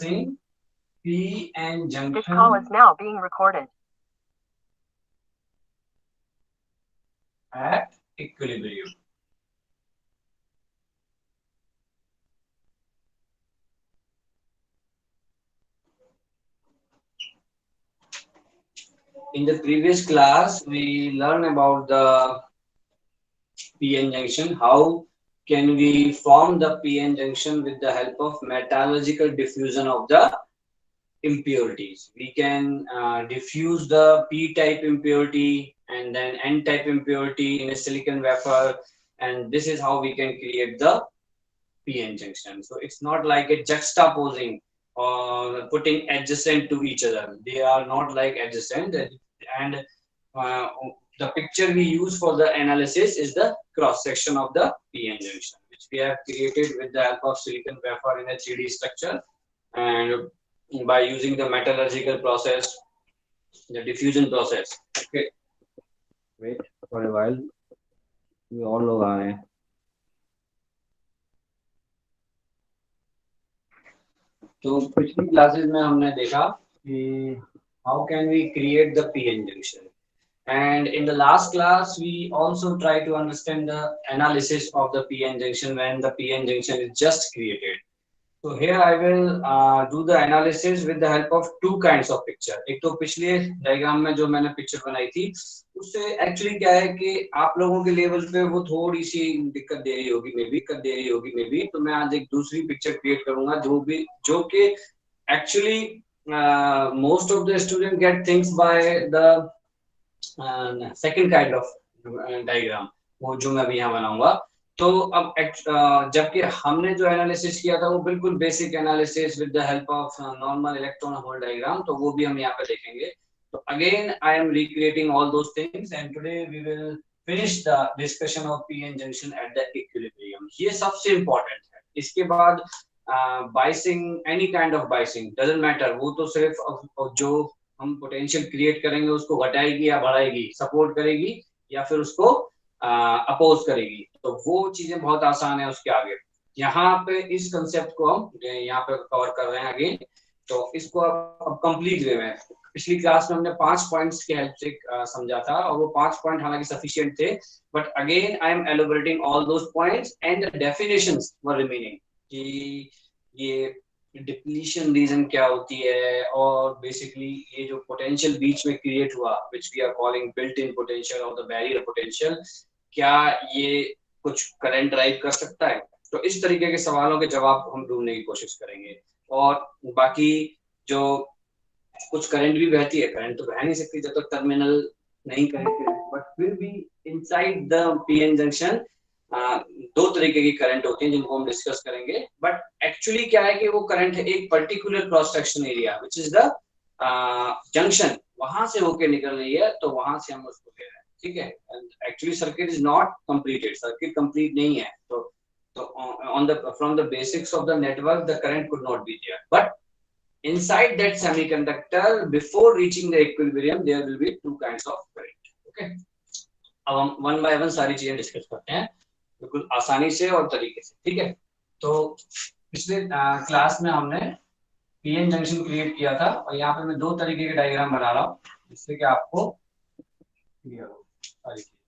p-n junction. This call is now being recorded. At equilibrium. In the previous class, we learned about the p-n junction. How can we form the p-n junction with the help of metallurgical diffusion of the impurities? We can diffuse the p-type impurity and then n-type impurity in a silicon wafer, and this is how we can create the p-n junction. So it's not like a juxtaposing or putting adjacent to each other. They are not like adjacent, and uh, the picture we use for the analysis is the cross section of the p-n junction, which we have created with the help of silicon wafer in a 3D structure, and by using the metallurgical process, the diffusion process. Okay, wait for a while. We all लोग आ रहे हैं. तो पिछली classes में हमने देखा कि how can we create the p-n junction, and in the last class we also try to understand the analysis of the p-n junction when the p-n junction is just created. So here I will do the analysis with the help of two kinds of picture. एक तो पिछले diagram में जो मैंने picture बनाई थी उससे actually क्या है कि आप लोगों के लेवल पे वो थोड़ी सी दिक्कत दे रही होगी मे बी, तो मैं आज एक दूसरी पिक्चर क्रिएट करूंगा जो कि actually most of the student get things by the second kind of diagram, वो जो मैं अभी यहाँ बनाऊंगा. तो अब जबकि हमने जो एनालिसिस किया था वो बिल्कुल basic analysis with the help of normal electron hole diagram, तो वो भी हम यहाँ पे देखेंगे. तो again I am recreating all those things and today we will finish the discussion of PN junction at the equilibrium. ये सबसे इंपॉर्टेंट है. इसके बाद biasing, any kind of biasing doesn't matter, वो तो सिर्फ जो हम पोटेंशियल क्रिएट करेंगे उसको घटाएगी या बढ़ाएगी, सपोर्ट करेगी या फिर उसको अपोज करेगी, तो वो चीजें बहुत आसान है उसके आगे. यहाँ पे इस कंसेप्ट को हम यहाँ पे कवर कर रहे हैं अगेन. तो इसको अब कंप्लीट वे में पिछली क्लास में हमने 5 पॉइंट्स की हेल्प से समझा था, और वो 5 पॉइंट हालांकि सफिशिएंट थे, but again I M elaborating all those points and the definitions were remaining कि ये डिप्लीशन रीजन क्या होती है, और बेसिकली ये जो पोटेंशियल बीच में क्रिएट हुआ which we are calling built in potential और द बैरियर पोटेंशियल, क्या ये कुछ करंट ड्राइव कर सकता है. तो इस तरीके के सवालों के जवाब हम ढूंढने की कोशिश करेंगे. और बाकी जो कुछ करंट भी बहती है, करंट तो बह नहीं सकती जब तक टर्मिनल नहीं कनेक्टेड है, बट फिर भी इनसाइड द पीएन जंक्शन दो तरीके की करंट होती है जिनको हम डिस्कस करेंगे. बट एक्चुअली क्या है कि वो करंट है एक particular cross section area which is the junction, वहां से होके निकल रही है, तो वहां से हम उसको ले रहे हैं. ठीक है. Actually circuit is not completed, circuit complete नहीं है, तो on the from the basics of the network the current could not be there, but inside that semiconductor before reaching the equilibrium there will be two kinds of current. Okay, अब हम one by one सारी चीजें discuss करते हैं बिल्कुल आसानी से और तरीके से. ठीक है. तो पिछले क्लास में हमने पीएन जंक्शन क्रिएट किया था, और यहाँ पे मैं दो तरीके के डायग्राम बना रहा हूँ जिससे कि आपको क्लियर हो सारी चीजें.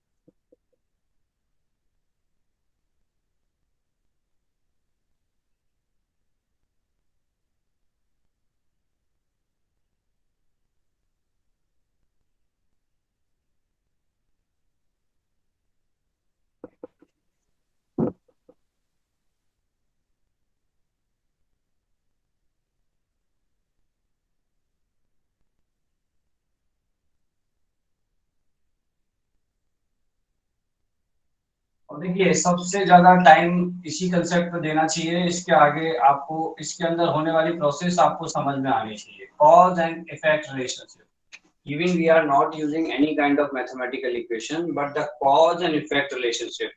और देखिए सबसे ज्यादा टाइम इसी कंसेप्ट पे देना चाहिए, इसके आगे आपको इसके अंदर होने वाली प्रोसेस आपको समझ में आनी चाहिए. Cause and effect relationship, even we are not using any kind of mathematical equation but the cause and effect relationship,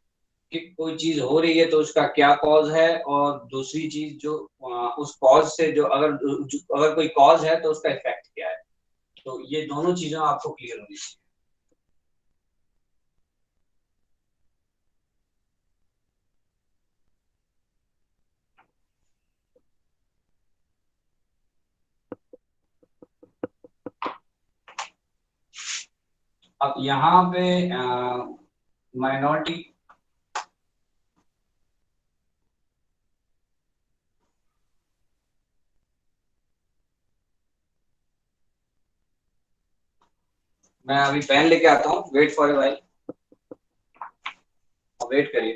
कि कोई चीज हो रही है तो उसका क्या कॉज है, और दूसरी चीज जो उस कॉज से जो अगर कोई कॉज है तो उसका इफेक्ट क्या है. तो ये दोनों चीजें आपको क्लियर होनी चाहिए. अब यहाँ पे माइनॉरिटी मैं अभी पेन लेके आता हूँ, wait for a while, wait करिए।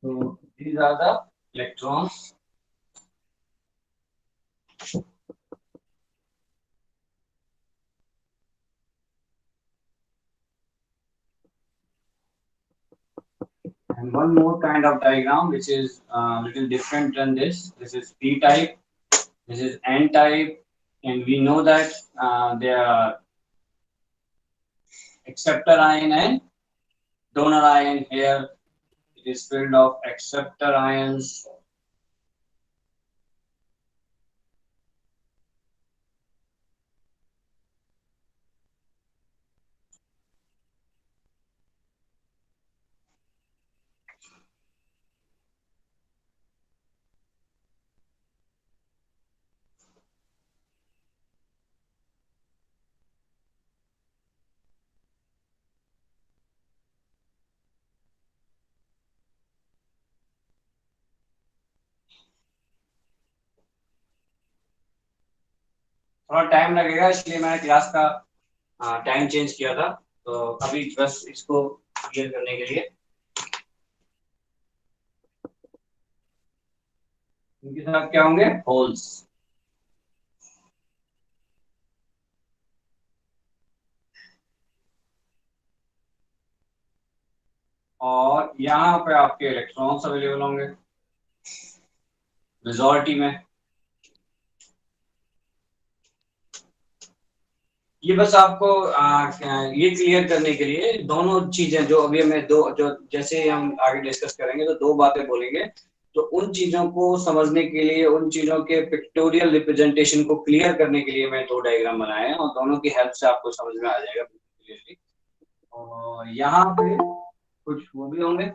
So these are the electrons. And one more kind of diagram which is little different than this. This is P type, this is N type, and we know that there are acceptor ion and donor ion. Here it is filled of acceptor ions. थोड़ा time लगेगा इसलिए मैंने class का time change किया था, तो अभी बस इसको क्लियर करने के लिए इनके साथ क्या होंगे, होल्स। और यहाँ पे आपके इलेक्ट्रॉन्स अवेलेबल होंगे मेजॉरिटी में। ये बस आपको ये क्लियर करने के लिए दोनों चीजें जो अभी हमें दो जो जैसे हम आगे डिस्कस करेंगे तो दो बातें बोलेंगे, तो उन चीजों को समझने के लिए, उन चीजों के पिक्टोरियल रिप्रेजेंटेशन को क्लियर करने के लिए मैं दो डायग्राम बनाए हैं और दोनों की हेल्प से आपको समझ में आ जाएगा क्लियरली। और यहाँ पे कुछ वो भी होंगे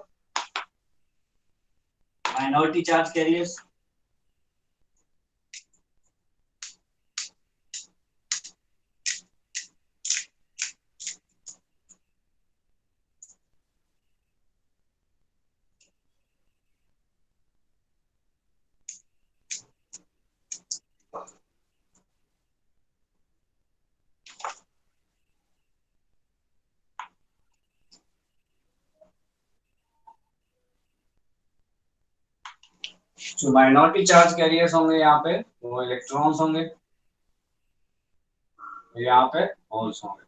माइनॉरिटी चार्ज कैरियर्स। जो माइनॉरिटी चार्ज कैरियर्स होंगे यहाँ पे वो इलेक्ट्रॉन्स होंगे, यहाँ पे होल्स होंगे।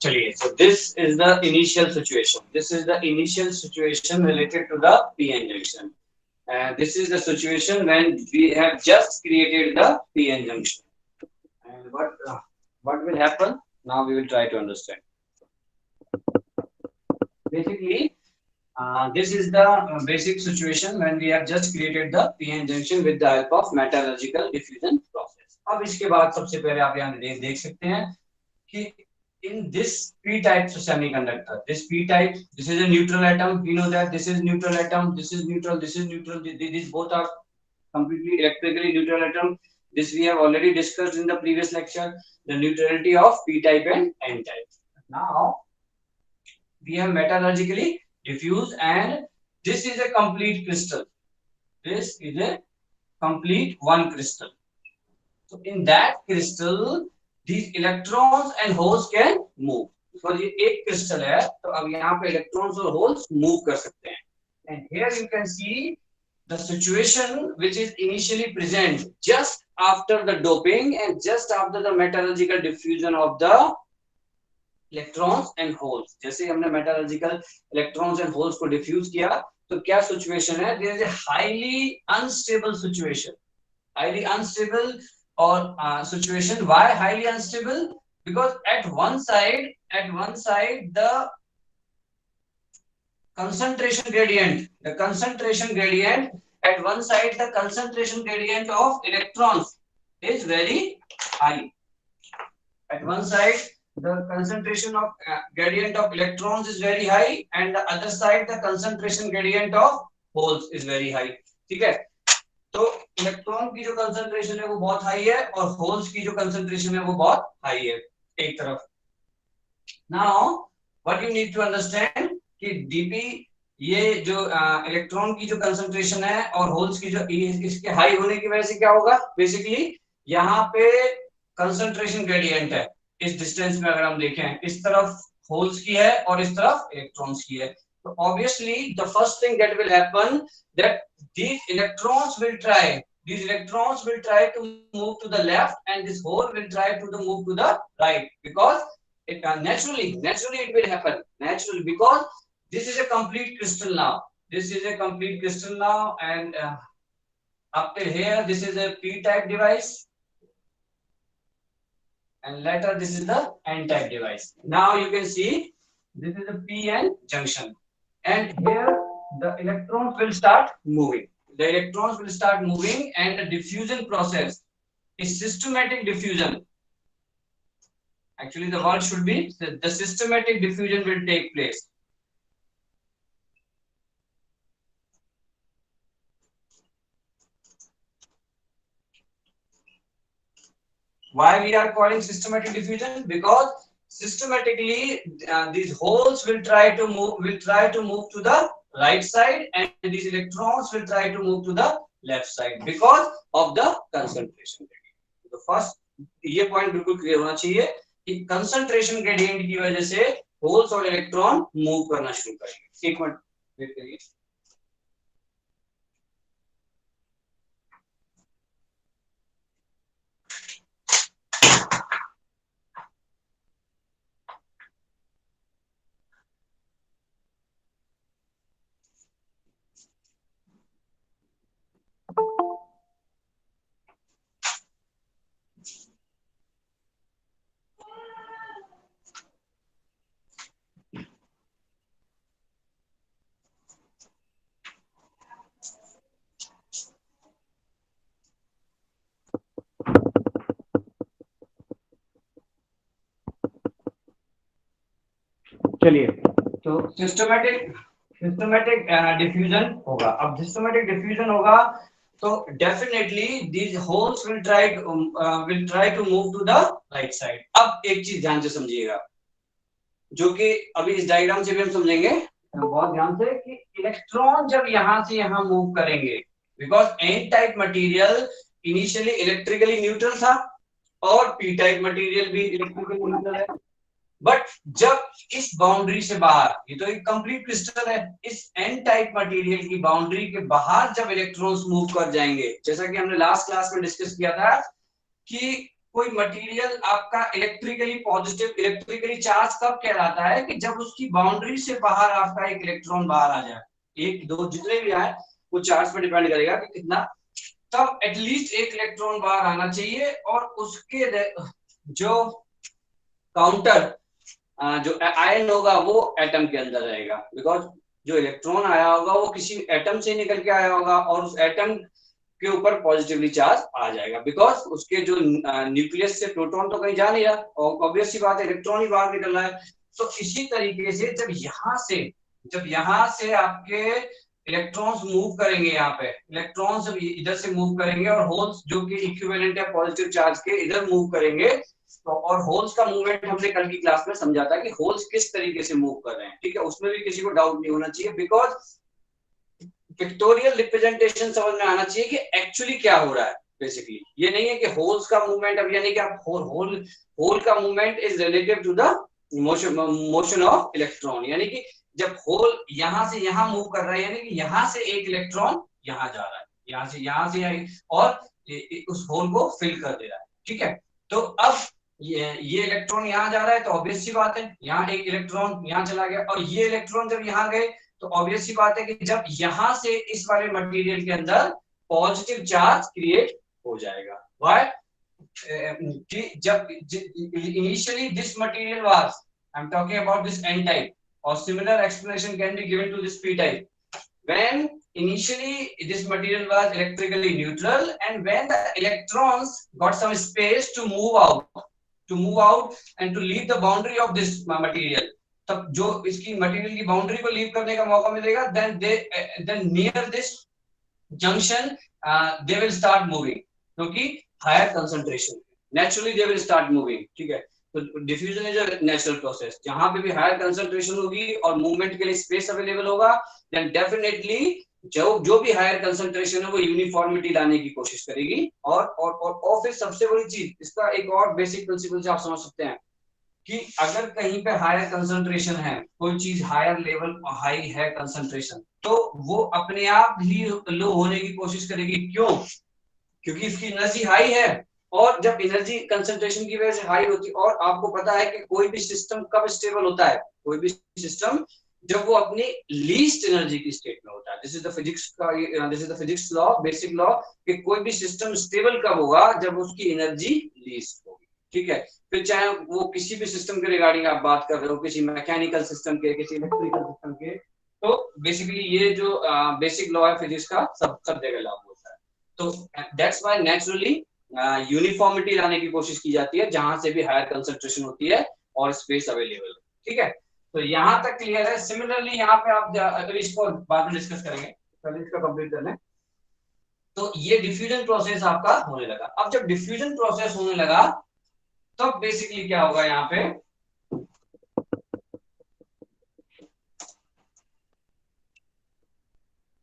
चलिए, so this is the initial situation. This is the initial situation related to the p-n junction. And this is the situation when we have just created the p-n junction. And what will happen? Now we will try to understand. basically this is the basic situation when we have just created the p-n junction with the help of metallurgical diffusion process. अब इसके बाद सबसे पहले आप यहाँ देख सकते हैं कि in this p-type semiconductor, this p-type, this is a neutral atom. We know that this is neutral atom, this is neutral, this is neutral. These both are completely electrically neutral atom. This we have already discussed in the previous lecture, the neutrality of p-type and n-type. Now we have metallurgically diffuse, and this is a complete crystal. This is a complete one crystal. So in that crystal, these electrons and holes can move. Because ये एक crystal है, तो अब यहाँ पे electrons और holes move कर सकते हैं. And here you can see the situation which is initially present just after the doping and just after the metallurgical diffusion of the electrons and holes. जैसे हमने metallurgical electrons and holes को diffuse किया, तो क्या situation है? There is a highly unstable situation. Highly unstable or situation. Why highly unstable? Because at one side the concentration gradient at one side, the concentration gradient of electrons is very high. At one side the concentration of gradient of electrons is very high, and the other side the concentration gradient of holes is very high. ठीक है, तो electron की जो concentration है वो बहुत high है और होल्स की जो कंसंट्रेशन है वो बहुत हाई है एक तरफ. Now what you need to understand कि डीपी, ये जो इलेक्ट्रॉन की जो कंसंट्रेशन है और होल्स की जो इसके हाई होने की वजह से क्या होगा, बेसिकली यहाँ पे कंसंट्रेशन ग्रेडियंट है. इस डिस्टेंस में अगर हम देखें, इस तरफ होल्स की है और इस तरफ इलेक्ट्रॉन्स की है, तो obviously the first thing that will happen that these electrons will try to move to the left, and this hole will try to move to the right, because it naturally it will happen naturally, because this is a complete crystal now. And up till here this is a p-type device, and later this is the n-type device. Now you can see this is a p-n junction, and here the electrons will start moving. And the diffusion process is systematic diffusion. Actually the word should be the systematic diffusion will take place. Why we are calling systematic diffusion? Because systematically these holes will try to move to the right side, and these electrons will try to move to the left side because of the concentration gradient. तो first ये point बिल्कुल clear होना चाहिए कि concentration gradient की वजह से holes और इलेक्ट्रॉन मूव करना शुरू करेंगे. एक मिनट वेट करिए. चलिए, तो सिस्टमैटिक डिफ्यूजन होगा. अब सिस्टमैटिक डिफ्यूजन होगा तो definitely these holes will try to move to the right side. अब एक चीज ध्यान से समझिएगा, जो कि अभी इस डायग्राम से भी हम समझेंगे बहुत ध्यान से, कि इलेक्ट्रॉन जब यहां से यहां मूव करेंगे, because N type material initially electrically neutral था और पी टाइप मटेरियल भी इलेक्ट्रिकली न्यूट्रल है, बट जब इस बाउंड्री से बाहर, ये तो एक कंप्लीट क्रिस्टल है, इस एन टाइप मटेरियल की बाउंड्री के बाहर जब इलेक्ट्रॉन्स मूव कर जाएंगे, जैसा कि हमने लास्ट क्लास में डिस्कस किया था कि कोई मटेरियल आपका इलेक्ट्रिकली पॉजिटिव, इलेक्ट्रिकली चार्ज कब कहलाता है, कि जब उसकी बाउंड्री से बाहर आपका एक इलेक्ट्रॉन बाहर आ जाए, एक दो जितने भी आए वो चार्ज पर डिपेंड करेगा कि कितना, तब एटलीस्ट एक इलेक्ट्रॉन बाहर आना चाहिए और उसके जो काउंटर जो आयन होगा वो एटम के अंदर रहेगा, बिकॉज जो इलेक्ट्रॉन आया होगा वो किसी एटम से निकल के आया होगा और उस एटम के ऊपर पॉजिटिवली चार्ज आ जाएगा, बिकॉज उसके जो न्यूक्लियस से प्रोटॉन तो कहीं जा नहीं रहा और ऑब्वियस सी बात है इलेक्ट्रॉन ही बाहर निकल रहा है। तो इसी तरीके से जब यहाँ से आपके इलेक्ट्रॉन्स मूव करेंगे, यहाँ पे इलेक्ट्रॉन्स इधर से मूव करेंगे और होल्स जो कि इक्विवेलेंट है पॉजिटिव चार्ज के इधर मूव करेंगे, तो और होल्स का मूवमेंट हमने कल की क्लास में समझा था कि होल्स किस तरीके से मूव कर रहे हैं, ठीक है, उसमें भी किसी को डाउट नहीं होना चाहिए, बिकॉज पिक्टोरियल रिप्रेजेंटेशन समझ में आना चाहिए कि एक्चुअली क्या हो रहा है। बेसिकली ये नहीं है कि होल्स का मूवमेंट, अब यानी कि आप होल का movement is relative to the motion of electron, यानी कि जब होल यहाँ से यहाँ मूव कर रहा है यानी कि यहाँ से एक इलेक्ट्रॉन यहाँ जा रहा है, यहाँ से और उस होल को फिल कर दे रहा है, ठीक है। तो अब ये इलेक्ट्रॉन यहाँ जा रहा है तो ऑब्वियस सी बात है यहाँ एक इलेक्ट्रॉन यहाँ चला गया, और ये इलेक्ट्रॉन जब यहाँ गए तो ऑब्वियस सी बात है कि जब यहाँ से इस वाले मटेरियल के अंदर पॉजिटिव चार्ज क्रिएट हो जाएगा। व्हाई? जब initially this material was, I am talking about this N type, और similar explanation can be given to this P type. When initially this material was electrically neutral, and when the electrons got some space to move out and to leave the boundary of this material, तब जो इसकी material की boundary को leave करने का मौका मिलेगा, then near this junction they will start moving, क्योंकि higher concentration naturally they will start moving, ठीक है। तो diffusion is a natural process, जहां पे भी हायर कंसंट्रेशन होगी और मूवमेंट के लिए स्पेस अवेलेबल होगा, देन डेफिनेटली जो भी हायर कंसंट्रेशन है वो यूनिफॉर्मिटी लाने की कोशिश करेगी। और फिर सबसे बड़ी चीज, इसका एक और बेसिक प्रिंसिपल से आप समझ सकते हैं कि अगर कहीं पे हायर कंसंट्रेशन है, कोई चीज हायर लेवल हाई है कंसंट्रेशन, तो वो अपने आप ही लो होने की कोशिश करेगी। क्यों? क्योंकि इसकी एनर्जी हाई है, और जब एनर्जी कंसंट्रेशन की वजह से हाई होती है, और आपको पता है कि कोई भी सिस्टम कब स्टेबल होता है, कोई भी सिस्टम जब वो अपनी लीस्ट एनर्जी की स्टेट में होता है। This is the physics law, basic law, कि कोई भी सिस्टम स्टेबल कब होगा, जब उसकी एनर्जी लीस्ट होगी, ठीक है। फिर चाहे वो किसी भी सिस्टम के रिगार्डिंग आप बात कर रहे हो, किसी मैकेनिकल सिस्टम के, किसी इलेक्ट्रिकल सिस्टम के, तो बेसिकली ये जो बेसिक लॉ है फिजिक्स का, सब जगह लागू होता है। तो दैट्स व्हाई नेचुरली यूनिफॉर्मिटी लाने की कोशिश की जाती है जहां से भी हायर कंसंट्रेशन होती है और स्पेस अवेलेबल, ठीक है। तो यहाँ तक क्लियर है। सिमिलरली यहाँ पे आप इसको बाद में डिस्कस करेंगे, पहले इसका कंप्लीट कर लें। तो ये डिफ्यूजन प्रोसेस आपका होने लगा। अब जब डिफ्यूजन प्रोसेस होने लगा तब बेसिकली क्या होगा, यहाँ पे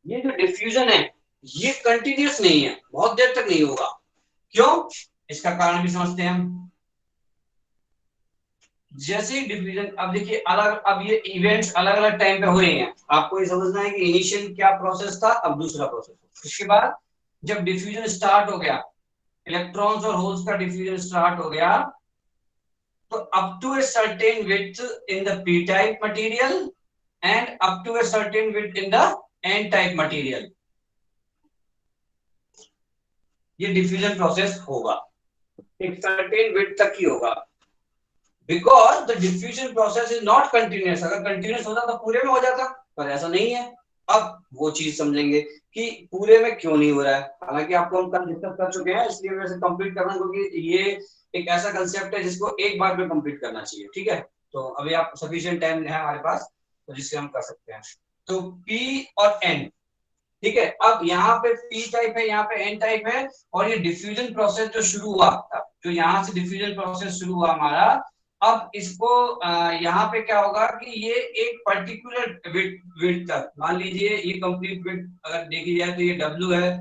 ये जो डिफ्यूजन है ये कंटिन्यूस नहीं है, बहुत देर तक नहीं होगा। क्यों? इसका कारण भी समझते हैं हम। जैसे ही डिफ्यूजन, अब देखिए अब ये इवेंट्स अलग अलग टाइम पे हो रहे हैं, आपको ये समझना है कि इनिशियल क्या प्रोसेस था, अब दूसरा प्रोसेस। इसके बाद जब डिफ्यूजन स्टार्ट हो गया, इलेक्ट्रॉन्स और होल्स का डिफ्यूजन स्टार्ट हो गया, तो up to a certain width in the P type material and up to a certain width in the N type material, ये डिफ्यूजन प्रोसेस होगा, एक सर्टेन विड्थ तक ही होगा। Because the diffusion process is not continuous. अगर continuous होता तो पूरे में हो जाता, पर ऐसा नहीं है। अब वो चीज समझेंगे कि पूरे में क्यों नहीं हो रहा है। हालांकि आपको हम कल डिस्कस कर चुके हैं, इसलिए वैसे कंप्लीट करना, क्योंकि ये एक ऐसा कंसेप्ट है जिसको एक बार में कंप्लीट करना चाहिए, ठीक है। तो अभी आप सफिशिएंट टाइम है हमारे पास, तो जिससे हम कर सकते हैं। तो P और N, ठीक है। अब यहाँ पे P टाइप है, यहाँ पे N टाइप है, और ये डिफ्यूजन प्रोसेस जो शुरू हुआ, जो यहाँ से डिफ्यूजन प्रोसेस शुरू हुआ हमारा, अब इसको यहाँ पे क्या होगा कि ये एक पर्टिकुलर विड्थ तक, मान लीजिए ये कंप्लीट विड्थ अगर देखी जाए तो ये W है,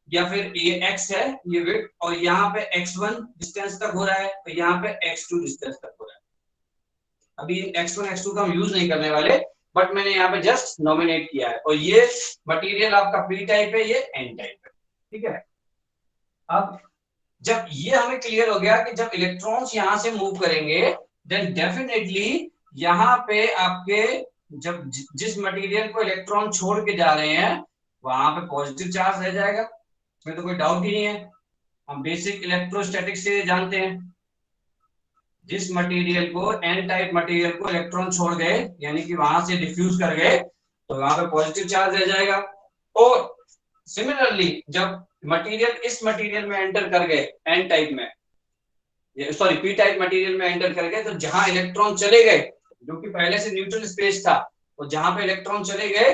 या फिर ये X है ये विड्थ, और यहाँ पे X1 डिस्टेंस तक हो रहा है, तो यहाँ पे X2 डिस्टेंस तक हो रहा है। अभी X1 X2 का हम यूज नहीं करने वाले, बट मैंने यहाँ पे जस्ट नॉमिनेट किया है। और ये मटेरियल आपका P टाइप है, ये N टाइप है, ठीक है। अब जब ये हमें क्लियर हो गया कि जब इलेक्ट्रॉन्स यहाँ से मूव करेंगे, देन डेफिनेटली यहाँ पे आपके जब जिस मटेरियल को इलेक्ट्रॉन छोड़ के जा रहे हैं वहां पे पॉजिटिव चार्ज रह जाएगा, इसमें तो कोई डाउट ही नहीं है, हम बेसिक इलेक्ट्रोस्टैटिक्स से जानते हैं। जिस मटेरियल को एन टाइप मटेरियल को इलेक्ट्रॉन छोड़ गए यानी कि वहां से डिफ्यूज कर गए तो वहां पे पॉजिटिव चार्ज रह जाएगा। और सिमिलरली जब मटेरियल इस मटेरियल में एंटर कर गए एन टाइप में, सॉरी पी टाइप मटेरियल में एंटर कर गए, तो जहां इलेक्ट्रॉन चले गए जो कि पहले से न्यूट्रल स्पेस था, और जहां पे इलेक्ट्रॉन चले गए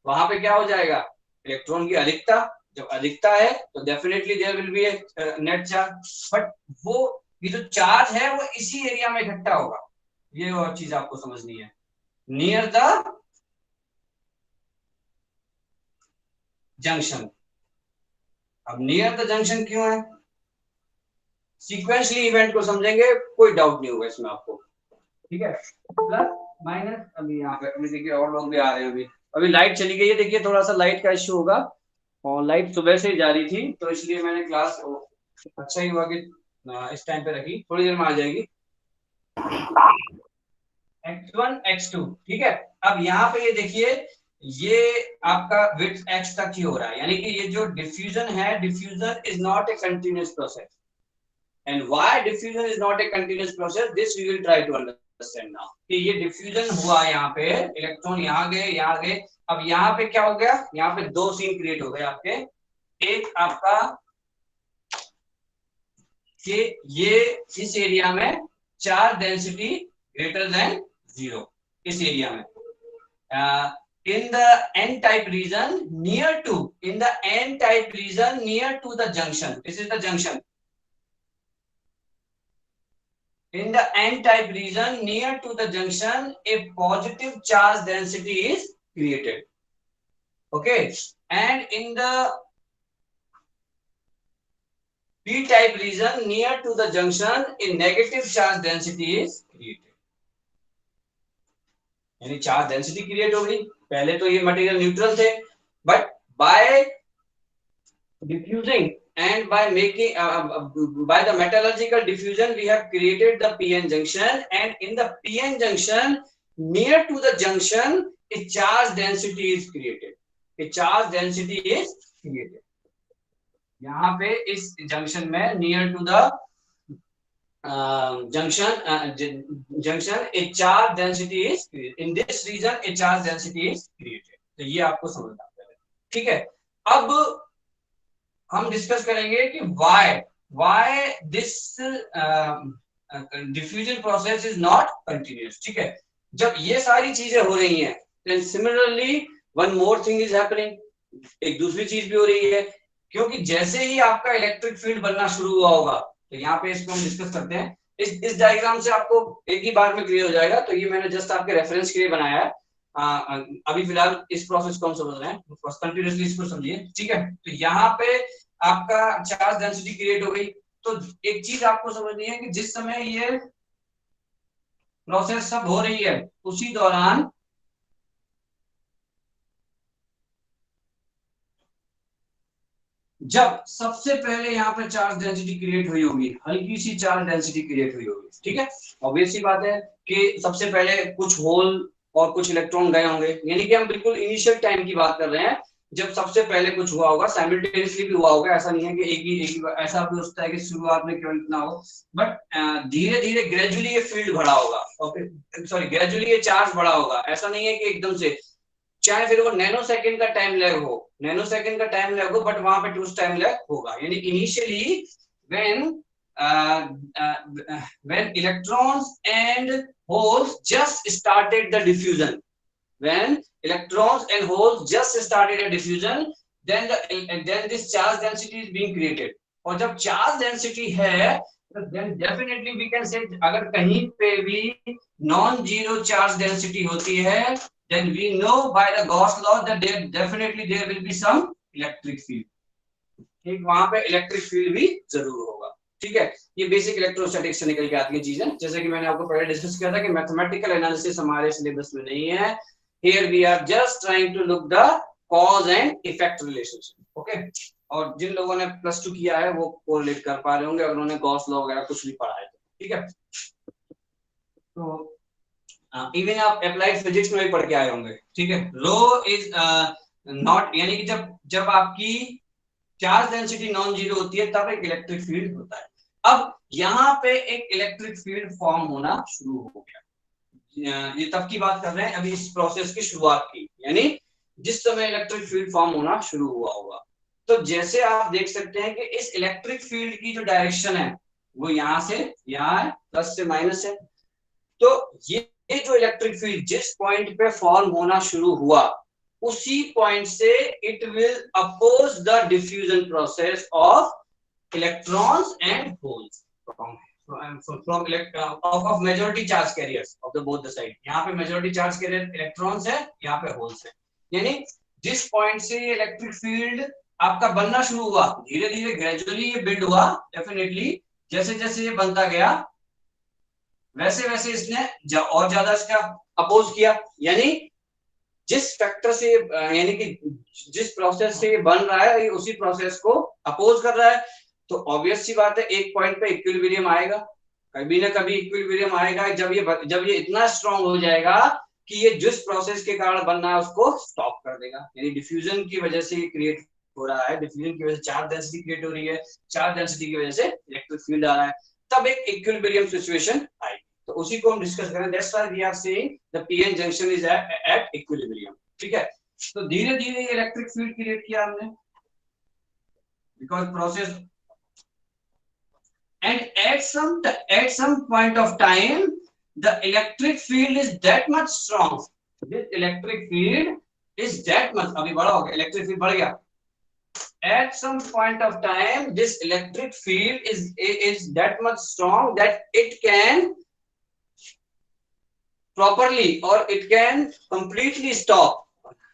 वहां पे क्या हो जाएगा, इलेक्ट्रॉन की अधिकता। जब अधिकता है तो definitely there will be a net charge, but वो ये जो चार्ज है वो इसी एरिया में इकट्ठा होगा। ये और चीज आपको समझनी है, नियर द जंक्शन। अब नियर द जंक्शन क्यों है, सीक्वेंशली इवेंट को समझेंगे, कोई डाउट नहीं होगा इसमें आपको। ठीक है, प्लस माइनस। अभी यहाँ पे अभी देखिए और लोग भी आ रहे हैं। अभी अभी लाइट चली गई है, देखिए थोड़ा सा लाइट का इश्यू होगा, और लाइट सुबह से ही जा रही थी तो इसलिए मैंने क्लास, अच्छा ही हुआ कि इस टाइम पे रखी, थोड़ी देर में आ जाएगी। x1 x2 ठीक है। अब यहाँ पे ये देखिए, ये आपका विड्थ x तक ही हो रहा है, यानी कि ये जो डिफ्यूजन है, diffusion is not a continuous process. And why diffusion is not a continuous process? This we will try to understand now. कि ये diffusion हुआ यहाँ पे, इलेक्ट्रॉन यहाँ गए यहाँ गए, अब यहाँ पे क्या हो गया, यहाँ पे दो सीन क्रिएट हो गए आपके। एक आपका कि ये इस एरिया में चार्ज डेंसिटी ग्रेटर देन 0, इस एरिया में in the n type region near to, in the n type region near to the junction, this is the junction. In the n-type region near to the junction, a positive charge density is created. Okay, and in the p-type region near to the junction, a negative charge density is created. यानी charge density create हो गई। पहले तो ये material neutral थे, but by diffusing and by making by the metallurgical diffusion we have created the PN junction, and in the PN junction near to the junction a charge density is created, a charge density is created। यहाँ पे इस junction में near to the junction a charge density is created, in this region a charge density is created। तो ये आपको समझना है, ठीक है। अब हम डिस्कस करेंगे कि why this diffusion process is not continuous। ठीक है, जब ये सारी चीजें हो रही हैं, then similarly one more thing is happening, एक दूसरी चीज भी हो रही है, क्योंकि जैसे ही आपका इलेक्ट्रिक फील्ड बनना शुरू हुआ होगा, तो यहाँ पे इसको हम डिस्कस करते हैं। इस डायग्राम से आपको एक ही बार में क्लियर हो जाएगा, तो ये मैंने जस्ट आपके रेफरेंस के लिए बनाया है। अभी फिलहाल इस प्रोसेस को हम समझ रहे हैं, कंटिन्यूअसली इसको समझिए। ठीक है, तो यहाँ पे आपका चार्ज डेंसिटी क्रिएट हो गई। तो एक चीज आपको समझनी है कि जिस समय ये प्रोसेस सब हो रही है, उसी दौरान जब सबसे पहले यहाँ पे चार्ज डेंसिटी क्रिएट हुई होगी, हल्की सी चार्ज डेंसिटी क्रिएट हुई होगी। ठीक है, ऑब्वियस सी बात है कि सबसे पहले कुछ होल और कुछ इलेक्ट्रॉन गए होंगे, यानी कि हम बिल्कुल इनिशियल टाइम की बात कर रहे हैं, जब सबसे पहले कुछ हुआ होगा, साइमल्टेनियसली भी हुआ होगा। ऐसा नहीं है कि एक ही ऐसा भी होता है कि शुरुआत में केवल इतना हो, बट धीरे धीरे ग्रेजुअली ये फील्ड बढ़ा होगा, ओके सॉरी ग्रेजुअली ये चार्ज बढ़ा होगा। ऐसा नहीं है कि एकदम से, चाहे फिर वो नैनो सेकंड का टाइम लैग हो, नैनो सेकंड का टाइम लैग हो, बट वहां पे टूस टाइम लैग होगा। यानी initially when electrons and holes just started the diffusion, when electrons and holes just started a diffusion, then this charge density is being created। और जब charge density है तो then definitely we can say, अगर कहीं पे भी non zero charge density होती है, then we know by the Gauss law that there definitely there will be some electric field। ठीक, वहां पे इलेक्ट्रिक फील्ड भी जरूर होगा। ठीक है, ये बेसिक इलेक्ट्रोस्टैटिक्स से निकल के आती है चीजें, जैसे कि मैंने आपको पहले डिस्कस किया था कि मैथमेटिकल एनालिसिस हमारे सिलेबस में नहीं है। Here we are just trying to look the cause and effect relationship। okay, और जिन लोगों ने +2 किया है वो कोरिलेट कर पा रहे होंगे, अगर उन्होंने गॉस लॉ वगैरह कुछ भी पढ़ा है तो। ठीक है, तो इवन आप अप्लाइड फिजिक्स में भी पढ़ के आए होंगे। ठीक है, रो इज नॉट, यानी कि जब आपकी चार्ज डेंसिटी नॉन जीरो होती है तब एक इलेक्ट्रिक फील्ड होता है। अब यहाँ पे एक इलेक्ट्रिक फील्ड फॉर्म होना शुरू हो गया। ये तब की बात कर रहे हैं, अभी इस प्रोसेस की शुरुआत की, यानी जिस समय इलेक्ट्रिक फील्ड फॉर्म होना शुरू हुआ होगा। तो जैसे आप देख सकते हैं कि इस इलेक्ट्रिक फील्ड की जो डायरेक्शन है वो यहाँ से यहाँ है, प्लस से माइनस है। तो ये जो इलेक्ट्रिक फील्ड जिस पॉइंट पे फॉर्म होना शुरू हुआ, उसी पॉइंट से it will oppose the diffusion process of electrons and holes of majority charge carriers of the both the side। यहाँ पे मेजोरिटी चार्ज कैरियर इलेक्ट्रॉन्स है, यहाँ पे होल्स है। यानी जिस पॉइंट से इलेक्ट्रिक फील्ड आपका बनना शुरू हुआ, धीरे धीरे ग्रेजुअली ये बिल्ड हुआ, डेफिनेटली जैसे जैसे ये बनता गया वैसे वैसे इसने और ज्यादा इसका अपोज किया। यानी जिस फैक्टर से यानी कि जिस प्रोसेस से ये बन रहा है, ये उसी प्रोसेस को अपोज कर रहा है। तो ऑब्वियस सी बात है, एक पॉइंट पे इक्विलिब्रियम आएगा, कभी ना कभी इक्विलिब्रियम आएगा, जब ये इतना स्ट्रांग हो जाएगा कि ये जिस प्रोसेस के कारण बन रहा है उसको स्टॉप कर देगा। यानी डिफ्यूजन की वजह से ये क्रिएट हो रहा है, डिफ्यूजन की वजह से चार्ज डेंसिटी क्रिएट हो रही है, चार्ज डेंसिटी की वजह से इलेक्ट्रिक फील्ड आ रहा है, तब एक इक्विलिब्रियम सिचुएशन आएगी। तो उसी को हम डिस्कस करें। That's why we are saying the PN junction is at equilibrium. ठीक है, तो धीरे धीरे ये इलेक्ट्रिक फील्ड क्रिएट किया हमने, because process and at some point of time the electric field is that much strong, this electric field is that much, अभी बड़ा हो गया, इलेक्ट्रिक फील्ड बढ़ गया। at some point of time this electric field is that much strong that it can properly or it can completely stop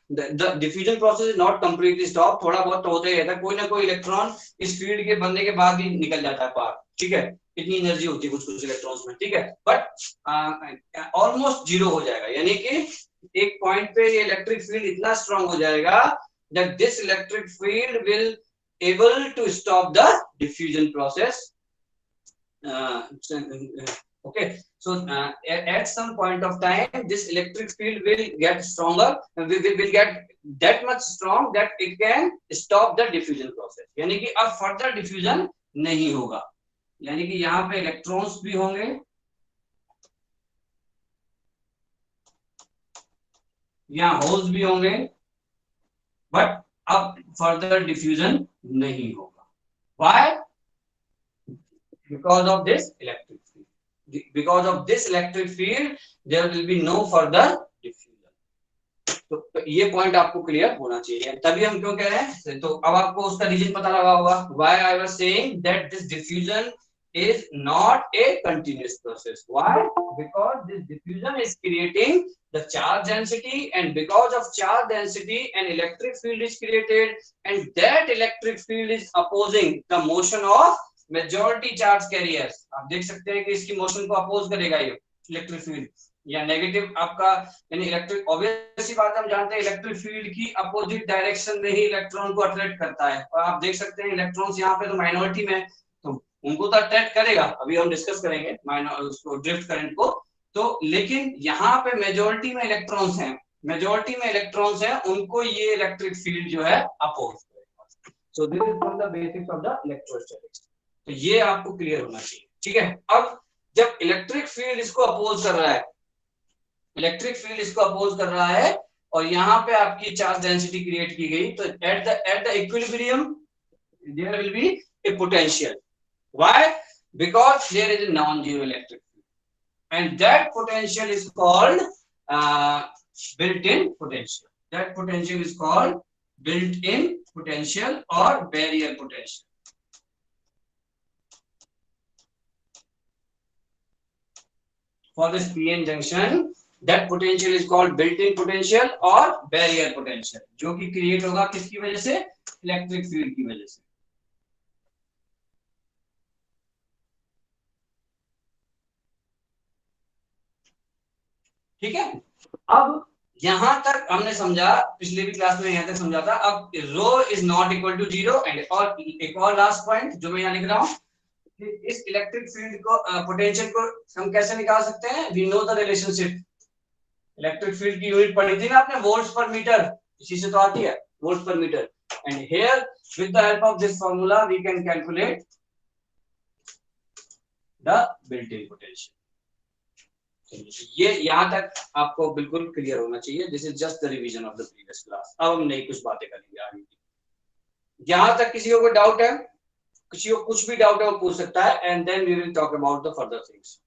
the diffusion process is not completely stop, थोड़ा बहुत तो होता ही रहता है, कोई ना कोई इलेक्ट्रॉन इस फील्ड के बनने के बाद ही निकल जाता है बाहर। ठीक है, इतनी एनर्जी होती है कुछ कुछ इलेक्ट्रॉन्स में। ठीक है, बट ऑलमोस्ट जीरो हो जाएगा, यानी कि एक पॉइंट पे ये इलेक्ट्रिक फील्ड इतना स्ट्रांग हो जाएगा that this electric field will able to stop the diffusion process। Okay, so at some point of time this electric field will get stronger, will get that much strong that it can stop the diffusion process। यानी कि अब further diffusion नहीं होगा, यानी कि यहाँ पे electrons भी होंगे, यहाँ होल्स भी होंगे, बट अब फर्दर डिफ्यूजन नहीं होगा। Why? Because of this electric field। Because of this electric field there will be no further diffusion। तो ये पॉइंट आपको क्लियर होना चाहिए, तभी हम क्यों कह रहे हैं। तो अब आपको उसका रीजन पता लगा होगा, why I was saying that this diffusion is not a continuous process। Why? Because this diffusion is creating the charge density, and because of charge density an electric field is created, and that electric field is opposing the motion of majority charge carriers. आप देख सकते हैं कि इसकी motion को oppose करेगा ये electric field, या नेगेटिव आपका, यानी इलेक्ट्रिक, ऑब्वियस सी बात हम जानते हैं इलेक्ट्रिक फील्ड की अपोजिट डायरेक्शन में ही इलेक्ट्रॉन को अट्रैक्ट करता है। और आप देख सकते हैं इलेक्ट्रॉन्स यहाँ पे तो माइनॉरिटी में, तो उनको तो अट्रैक्ट करेगा, अभी हम डिस्कस करेंगे उसको ड्रिफ्ट करंट को। तो लेकिन यहाँ पे मेजॉरिटी में इलेक्ट्रॉन्स हैं, मेजॉरिटी में इलेक्ट्रॉन्स हैं, उनको ये इलेक्ट्रिक फील्ड जो है अपोज करेगा। So this is from the basics of the electrostatics. तो ये आपको क्लियर होना चाहिए। ठीक है, अब जब इलेक्ट्रिक फील्ड इसको अपोज कर रहा है, इलेक्ट्रिक फील्ड इसको अपोज कर रहा है और यहाँ पे आपकी चार्ज डेंसिटी क्रिएट की गई, तो at the equilibrium there will be a potential. Why? Because there is a non zero electric field and that potential is called built in potential। that potential is called built in potential or barrier potential। For this PN junction that potential is called built-in potential or barrier potential, जो कि create होगा किसकी वजह से, electric field की वजह से। ठीक है, अब यहां तक हमने समझा, पिछले भी क्लास में यहां तक समझा था। अब rho is not equal to zero, and और एक और लास्ट पॉइंट जो मैं यहाँ लिख रहा हूं, इस इलेक्ट्रिक फील्ड को पोटेंशियल को हम कैसे निकाल सकते हैं। We know the relationship, electric field की यूनिट पढ़ी थी ना आपने, वोल्ट्स पर मीटर, इसी से तो आती है वोल्ट्स पर metre. And here with the help of this formula we can calculate the built in potential. ये यहाँ तक आपको बिल्कुल क्लियर होना चाहिए। This is just the revision of the previous class. अब हम नई कुछ बातें करेंगे आगे की। यहाँ तक किसी को कोई डाउट है? किसी को कुछ भी डाउट है वो पूछ सकता है, and then we will talk about the further things.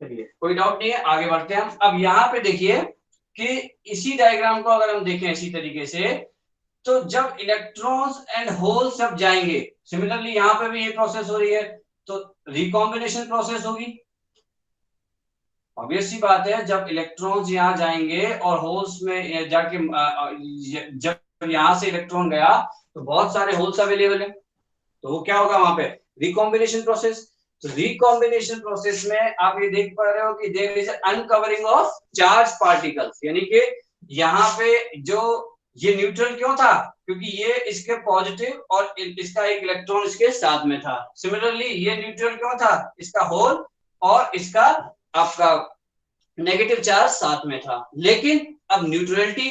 चलिए, कोई डाउट नहीं है, आगे बढ़ते हैं हम। अब यहाँ पे देखिए कि इसी डायग्राम को अगर हम देखें इसी तरीके से, तो जब इलेक्ट्रॉन्स एंड होल सब जाएंगे, सिमिलरली यहाँ पे भी ये प्रोसेस हो रही है, तो रिकॉम्बिनेशन प्रोसेस होगी। ऑब्वियस सी बात है, जब इलेक्ट्रॉन्स यहाँ जाएंगे और होल्स में जाके जब यहाँ से इलेक्ट्रॉन गया तो बहुत सारे होल्स अवेलेबल है, तो वो क्या होगा वहां पे? Recombination process. तो रिकॉम्बिनेशन प्रोसेस में आप ये देख पा रहे हो कि there is uncovering of charge particles, यानी कि यहाँ पे जो ये न्यूट्रल क्यों था? क्योंकि ये इसके पॉजिटिव और इसका एक इलेक्ट्रॉन इसके साथ में था। सिमिलरली ये न्यूट्रल क्यों था? इसका होल और इसका आपका नेगेटिव चार्ज साथ में था। लेकिन अब न्यूट्रलिटी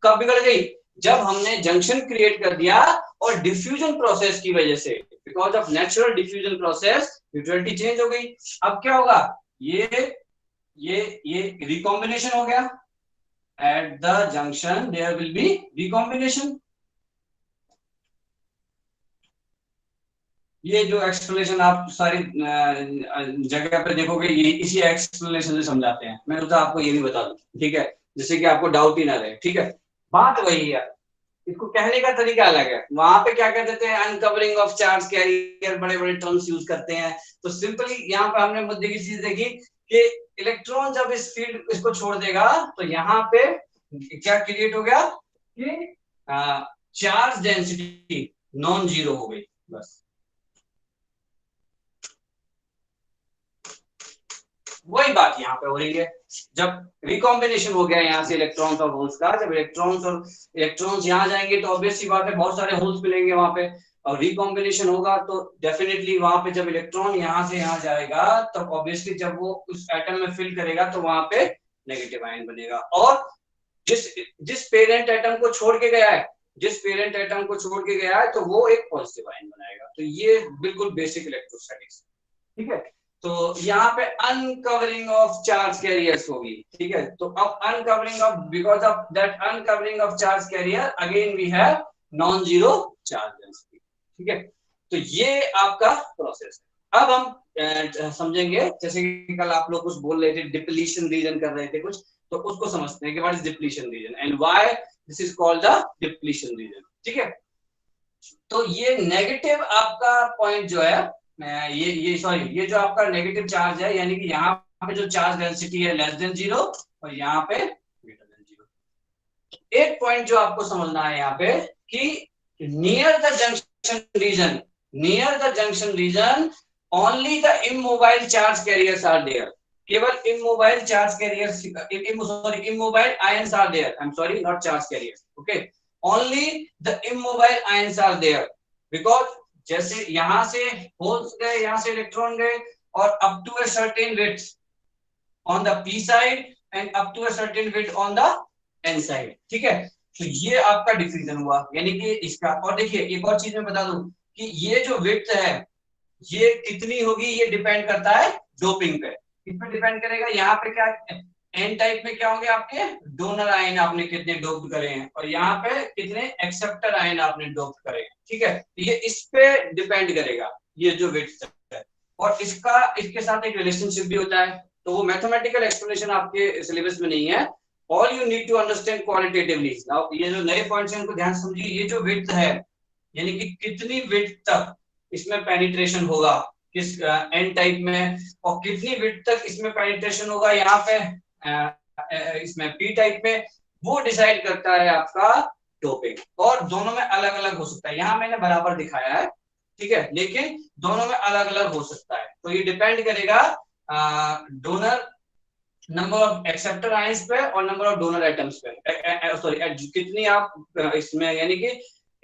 कब बिगड़ गई? जब हमने जंक्शन क्रिएट कर दिया और डिफ्यूजन प्रोसेस की वजह से, because of natural diffusion process, neutrality change हो गई। अब क्या होगा? ये रिकॉम्बिनेशन हो गया। At the junction there will be recombination. ये जो एक्सप्लेनेशन आप सारी जगह पे देखोगे, ये इसी एक्सप्लेनेशन से समझाते हैं। मैं तो आपको ये भी बता दूं, ठीक है, जिससे कि आपको डाउट ही ना रहे। ठीक है, बात वही है, इसको कहने का तरीका अलग है। वहां पे क्या कर देते हैं? अनकवरिंग ऑफ चार्ज कैरियर, बड़े बड़े टर्म्स यूज करते हैं। तो सिंपली यहाँ पे हमने मुद्दे की चीज देखी कि इलेक्ट्रॉन जब इस फील्ड इसको छोड़ देगा तो यहाँ पे क्या क्रिएट हो गया कि चार्ज डेंसिटी नॉन जीरो हो गई। बस वही बात यहाँ पे हो रही है। जब रिकॉम्बिनेशन हो गया यहाँ से इलेक्ट्रॉन्स और होल्स का, जब इलेक्ट्रॉन्स यहाँ जाएंगे तो ऑब्वियस सी बात है बहुत सारे होल्स मिलेंगे वहां पे, और रिकॉम्बिनेशन होगा तो डेफिनेटली वहां पे जब इलेक्ट्रॉन यहाँ से यहाँ जाएगा तो ऑब्वियसली जब वो उस एटम में फिल करेगा तो वहां पे नेगेटिव आयन बनेगा। और जिस पेरेंट एटम को छोड़ के गया है, तो वो एक पॉजिटिव आयन बनाएगा। तो ये बिल्कुल बेसिक इलेक्ट्रोस्टैटिक्स। ठीक है, तो यहाँ पे अनकवरिंग ऑफ चार्ज कैरियर्स होगी। ठीक है, तो अब uncovering of, because of that uncovering of charge carrier again we have non zero charge density. ठीक है, तो ये आपका प्रोसेस है। अब हम समझेंगे, जैसे कि कल आप लोग कुछ बोल रहे थे, डिप्लीशन रीजन कर रहे थे कुछ, तो उसको समझते हैं कि what is depletion region and why this is called the depletion reason. ठीक है, तो ये नेगेटिव आपका पॉइंट जो है, ये जो आपका नेगेटिव चार्ज है, यानी कि यहाँ पे जो चार्ज डेंसिटी है लेस देन जीरो और यहाँ पे ग्रेटर देन जीरो। एक पॉइंट जो आपको समझना है यहाँ पे कि near the junction region only the immobile charge carriers are there. केवल immobile charge carriers, immobile ions are there. I am sorry, not charge carriers. Okay, only the immobile ions are there, because जैसे यहां से holes गए, यहां से electron गए, और up to a certain width on the P side and up to a certain width on the N side. ठीक है, तो ये आपका डिफ्यूजन हुआ, यानी कि इसका। और देखिए एक और चीज मैं बता दूं कि ये जो विड्थ है ये कितनी होगी, ये डिपेंड करता है डोपिंग पे। किस पे डिपेंड करेगा? यहाँ पे क्या एन टाइप में क्या होंगे आपके डोनर आयन, आपने कितने डोप्ड करे हैं, और यहाँ पे कितने एक्सेप्टर आयन आपने डोप्ड करे हैं। ठीक है, ये इस पे डिपेंड करेगा, ये जो विड्थ है। और इसका इसके साथ एक रिलेशनशिप भी होता है, तो वो मैथमेटिकल एक्सप्लेनेशन आपके सिलेबस में नहीं है। All you need to understand qualitatively. ये जो नए पॉइंट्स हैं इनको ध्यान समझिए। ये जो विड्थ है, यानी कि कितनी विड्थ तक इसमें पेनिट्रेशन होगा किस एन टाइप में, और कितनी विड्थ तक इसमें पेनिट्रेशन होगा यहाँ पे इसमें पी टाइप में, वो डिसाइड करता है आपका डोपिंग। और दोनों में अलग अलग हो सकता है, यहाँ मैंने बराबर दिखाया है, ठीक है, लेकिन दोनों में अलग अलग हो सकता है। तो ये डिपेंड करेगा donor number of acceptor ions पे और नंबर ऑफ डोनर एटम्स पे। सॉरी, कितनी आप इसमें, यानी कि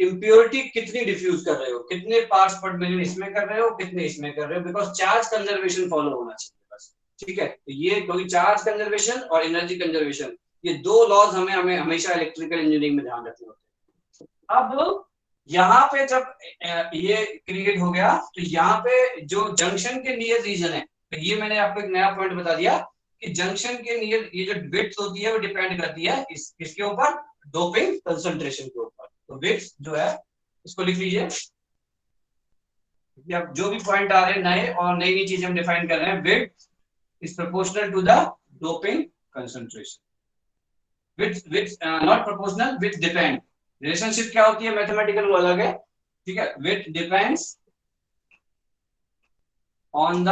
इम्प्योरिटी कितनी डिफ्यूज कर रहे हो, कितने पार्ट्स पर मिलियन इसमें कर रहे हो, कितने इसमें कर रहे हो, बिकॉज चार्ज कंजर्वेशन फॉलो होना चाहिए बस। ठीक है, तो ये क्योंकि चार्ज कंजर्वेशन और एनर्जी कंजर्वेशन, ये दो लॉज हमें हमेशा इलेक्ट्रिकल इंजीनियरिंग में ध्यान रखने होते हैं। अब यहाँ पे जब ये क्रिएट हो गया तो यहाँ पे जो जंक्शन के नियर रीजन है, तो ये मैंने आपको एक नया पॉइंट बता दिया कि जंक्शन के नियर ये जो विड्थ होती है वो डिपेंड करती है किसके ऊपर, डोपिंग कंसंट्रेशन के ऊपर। तो विड्थ जो है इसको लिख लीजिए, अब जो भी पॉइंट आ रहे हैं नए और नई नई चीजें हम डिफाइन कर रहे हैं, width is proportional to the doping concentration, with not proportional, with depend. Relationship क्या होती है मैथमेटिकल वो अलग है, ठीक है। With depends on the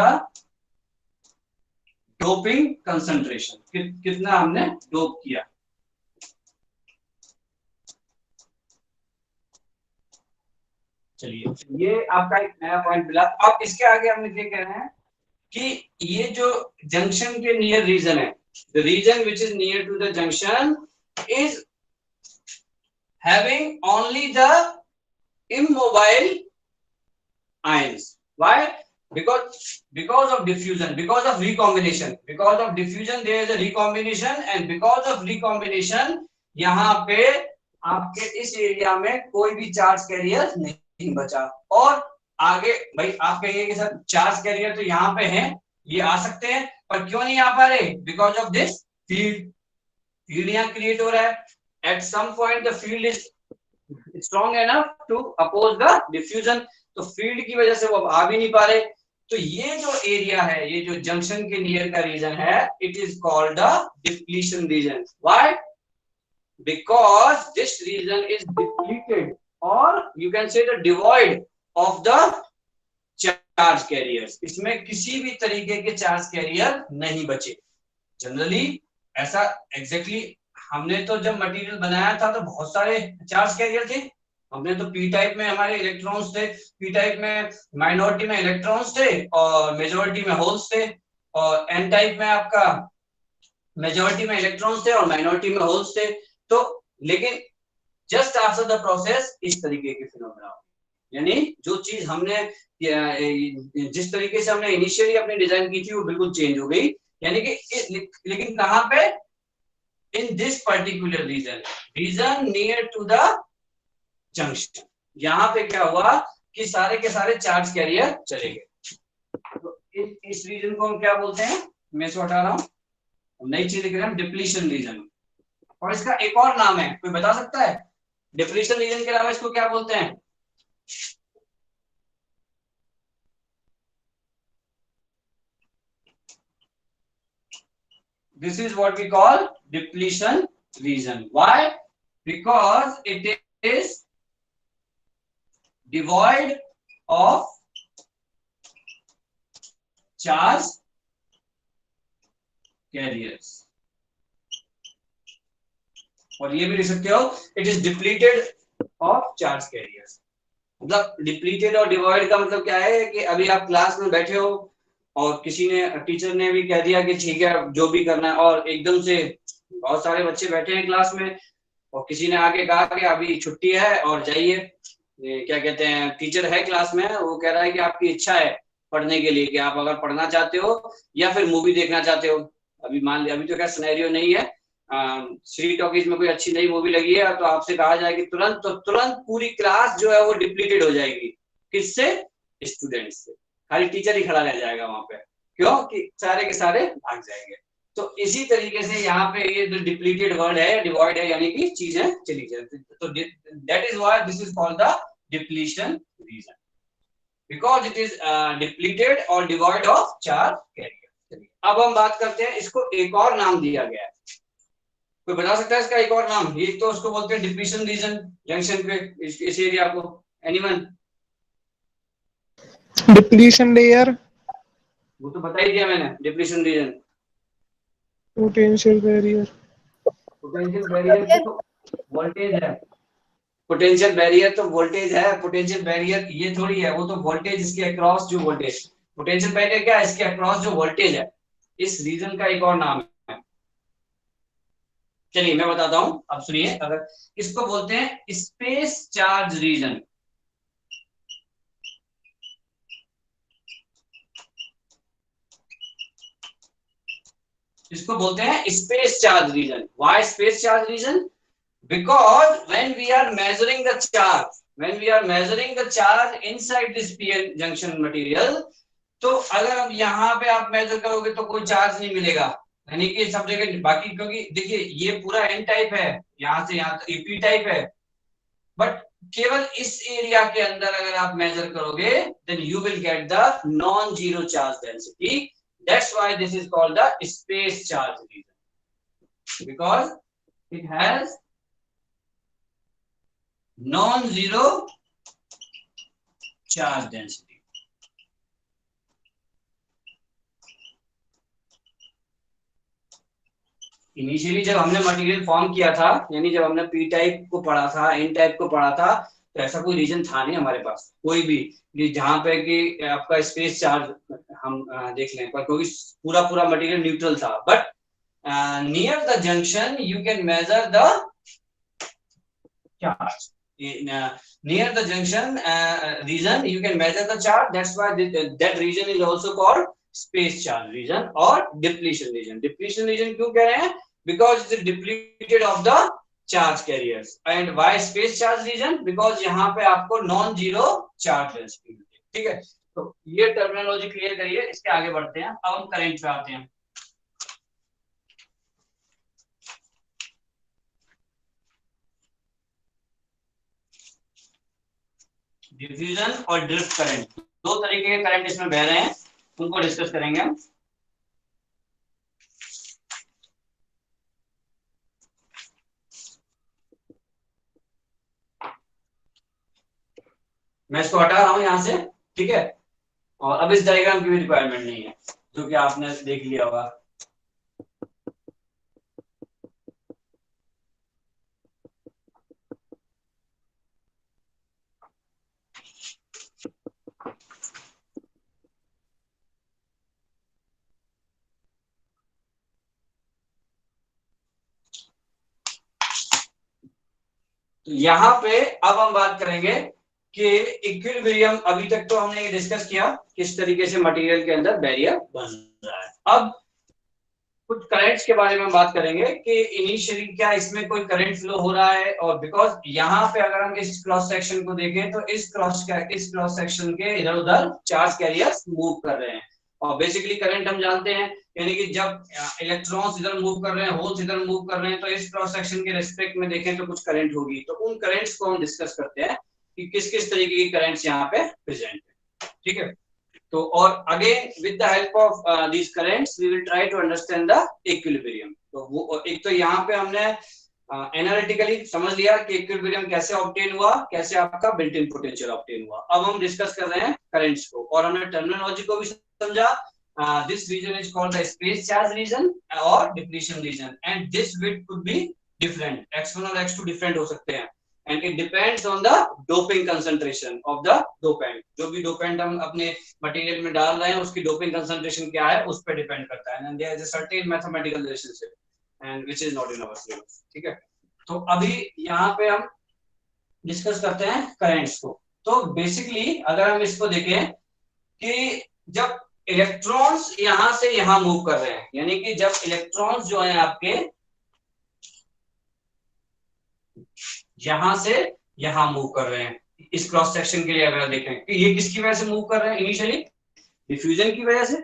doping concentration, कितना हमने डोप किया। चलिए ये आपका एक नया पॉइंट मिला। अब इसके आगे हम ये कह रहे हैं कि ये जो जंक्शन के नियर रीजन है, the region which is near to the junction is having only the immobile ions. Why? Because of diffusion, because of recombination, because of diffusion there is a recombination, and because of recombination यहाँ पे आपके इस area में कोई भी charge carrier नहीं बचा। और आगे भाई आप कहेंगे कि सर चार्ज कैरियर तो यहाँ पे हैं, ये आ सकते हैं, पर क्यों नहीं आ पा रहे? Because of this field, field यहाँ क्रिएट हो रहा है। At some point the field is strong enough to oppose the diffusion, तो फील्ड की वजह से वो आ भी नहीं पा रहे। तो ये जो एरिया है, ये जो जंक्शन के नियर का रीजन है, it is called the depletion region. Why? Because this region is depleted और you can say the devoid of the charge carriers, इसमें किसी भी तरीके के चार्ज कैरियर नहीं बचे। जनरली ऐसा एग्जैक्टली हमने तो जब मटेरियल बनाया था तो बहुत सारे चार्ज कैरियर थे। हमने तो पी टाइप में हमारे इलेक्ट्रॉन्स थे, पी टाइप में माइनॉरिटी में इलेक्ट्रॉन्स थे और मेजॉरिटी में होल्स थे, और एन टाइप में आपका मेजॉरिटी में इलेक्ट्रॉन्स थे और माइनॉरिटी में होल्स थे। तो लेकिन जस्ट आफ्टर द प्रोसेस इस तरीके के फिनोमेना, यानी जो चीज हमने जिस तरीके से हमने इनिशियली अपनी डिजाइन की थी वो बिल्कुल चेंज हो गई। यानी कि लेकिन कहां पे? In this particular region near to the junction, यहां पे क्या हुआ कि सारे के सारे चार्ज कैरियर चले गए। तो इस रीजन को हम क्या बोलते हैं? मैं इसको हटा रहा हूं, नई चीज लिख रहे हैं, डिप्लीशन रीजन। और इसका एक और नाम है, कोई बता सकता है? डिप्लीशन रीजन के अलावा इसको क्या बोलते हैं? This is what we call depletion region. Why? Because it is devoid of charge carriers. और ये भी लिख सकते हो, it is depleted of charge carriers. मतलब डिप्लीटेड और डिवॉइड का मतलब क्या है कि अभी आप क्लास में बैठे हो और किसी ने, टीचर ने भी कह दिया कि ठीक है जो भी करना है, और एकदम से बहुत सारे बच्चे बैठे हैं क्लास में और किसी ने आके कहा कि अभी छुट्टी है और जाइए, क्या कहते हैं, टीचर है क्लास में, वो कह रहा है कि आपकी इच्छा है पढ़ने के लिए कि आप अगर पढ़ना चाहते हो या फिर मूवी देखना चाहते हो। अभी मान लिया, अभी तो क्या सिनेरियो नहीं है, श्री टॉकीज में कोई अच्छी नई मूवी लगी है तो आपसे कहा जाए कि तुरंत, तो तुरंत पूरी क्लास जो है वो डिप्लीटेड हो जाएगी। किससे? स्टूडेंट से। खाली टीचर ही खड़ा रह जाएगा वहां पे, क्यों कि सारे के सारे भाग जाएंगे। तो इसी तरीके से यहाँ पे ये जो डिप्लीटेड वर्ड है, डिवॉइड है, यानी कि चीजें चली जाती। तो that is why this is called the depletion reason, because it is depleted और डिवॉइड ऑफ चार्ज कैरियर। अब हम बात करते हैं, इसको एक और नाम दिया गया है, कोई बता सकता है इसका एक और नाम? ये तो उसको बोलते हैं डिप्लीशन रीजन, जंक्शन पे इस एरिया को। एनीवन? डिप्लीशन लेयर, वो तो बता ही दिया मैंने, depletion region. Potential barrier, potential barrier तो वोल्टेज है, पोटेंशियल बैरियर तो वोल्टेज है, पोटेंशियल बैरियर ये थोड़ी है, वो तो वोल्टेज, इसके अक्रॉस जो वोल्टेज, पोटेंशियल बैरियर क्या है? इसके अक्रॉस जो वोल्टेज है। इस रीजन का एक और नाम है, चलिए मैं बताता हूं, अब सुनिए। अगर इसको बोलते हैं स्पेस चार्ज रीजन, इसको बोलते हैं space charge region. Why space charge region? Because when we are measuring the charge, when we are measuring the charge inside this p-n junction material, तो अगर अब यहाँ पे आप मेजर करोगे तो कोई चार्ज नहीं मिलेगा, यानी कि सब जगह बाकी, क्योंकि देखिए ये पूरा एन टाइप है, यहाँ से यहाँ तक पी टाइप है, बट केवल इस एरिया के अंदर अगर आप मेजर करोगे then you will get the non zero charge density. That's why this is called the space charge region, because it has non zero charge density. Initially जब हमने मटेरियल फॉर्म किया था, यानी जब हमने पी टाइप को पढ़ा था, एन टाइप को पढ़ा था, तो ऐसा कोई रीजन था नहीं हमारे पास कोई भी जहां पे कि आपका स्पेस चार्ज हम देख लें, पर क्योंकि पूरा पूरा मटेरियल न्यूट्रल था. But near the junction you can measure the charge. Near the junction region you can measure the charge. That's why that region is also called space charge region or depletion region. Depletion region क्यों कह रहे हैं? Because it is depleted of the charge carriers. And why space charge region? Because यहाँ पे आपको non zero charge density मिलती है. ठीक है, तो ये टर्मिनोलॉजी क्लियर करिए, इसके आगे बढ़ते हैं. अब हम करंट पे आते हैं. डिफ्यूजन और ड्रिफ्ट करंट, दो तरीके के करंट इसमें बह रहे हैं, उनको डिस्कस करेंगे हम. मैं इसको हटा रहा हूं यहां से, ठीक है, और अब इस डायग्राम की भी रिक्वायरमेंट नहीं है, जो कि आपने देख लिया होगा. तो यहाँ पे अब हम बात करेंगे कि इक्विलिब्रियम. अभी तक तो हमने ये डिस्कस किया किस तरीके से मटेरियल के अंदर बैरियर बन रहा है. अब कुछ करंट्स के बारे में बात करेंगे कि इनिशियली क्या इसमें कोई करंट फ्लो हो रहा है, और बिकॉज यहाँ पे अगर हम इस क्रॉस सेक्शन को देखें तो इस क्रॉस सेक्शन के इधर उधर चार्ज कैरियर्स मूव कर रहे हैं, और बेसिकली करंट हम जानते हैं, यानी कि जब इलेक्ट्रॉन्स इधर मूव कर रहे हैं, होल्स इधर मूव कर रहे हैं, तो इस क्रॉस सेक्शन के रिस्पेक्ट में देखें तो कुछ करंट होगी. तो उन करंट्स को हम डिस्कस करते हैं कि किस किस तरीके की करंट्स यहाँ पे प्रेजेंट है. ठीक है, तो और again with the help of these currents we will try to understand the equilibrium. तो वो एक तो यहाँ पे हमने एनालिटिकली समझ लिया कि इक्विलिब्रियम कैसे ऑब्टेन हुआ, कैसे आपका बिल्ट इन पोटेंशियल ऑब्टेन हुआ. अब हम डिस्कस कर रहे हैं करंट्स को, और हमने टर्मिनोलॉजी को भी समझा. This region is called the space charge region or depletion region, and this width could be different. X1 और X2 different हो सकते हैं, and it depends on the doping concentration of the dopant. जो भी dopant हम अपने material में डाल रहे हैं उसकी doping concentration क्या है उस पर डिपेंड करता है. And there is a certain mathematical relationship, and which is not in our syllabus. ठीक है, तो अभी यहाँ पे हम डिस्कस करते हैं करंट्स को. तो बेसिकली अगर हम इसको देखें कि जब इलेक्ट्रॉन्स यहां से यहां मूव कर रहे हैं, यानी कि जब इलेक्ट्रॉन्स जो हैं आपके यहां से यहां मूव कर रहे हैं, इस क्रॉस सेक्शन के लिए अगर देखें कि ये किसकी वजह से मूव कर रहे हैं, इनिशियली डिफ्यूजन की वजह से.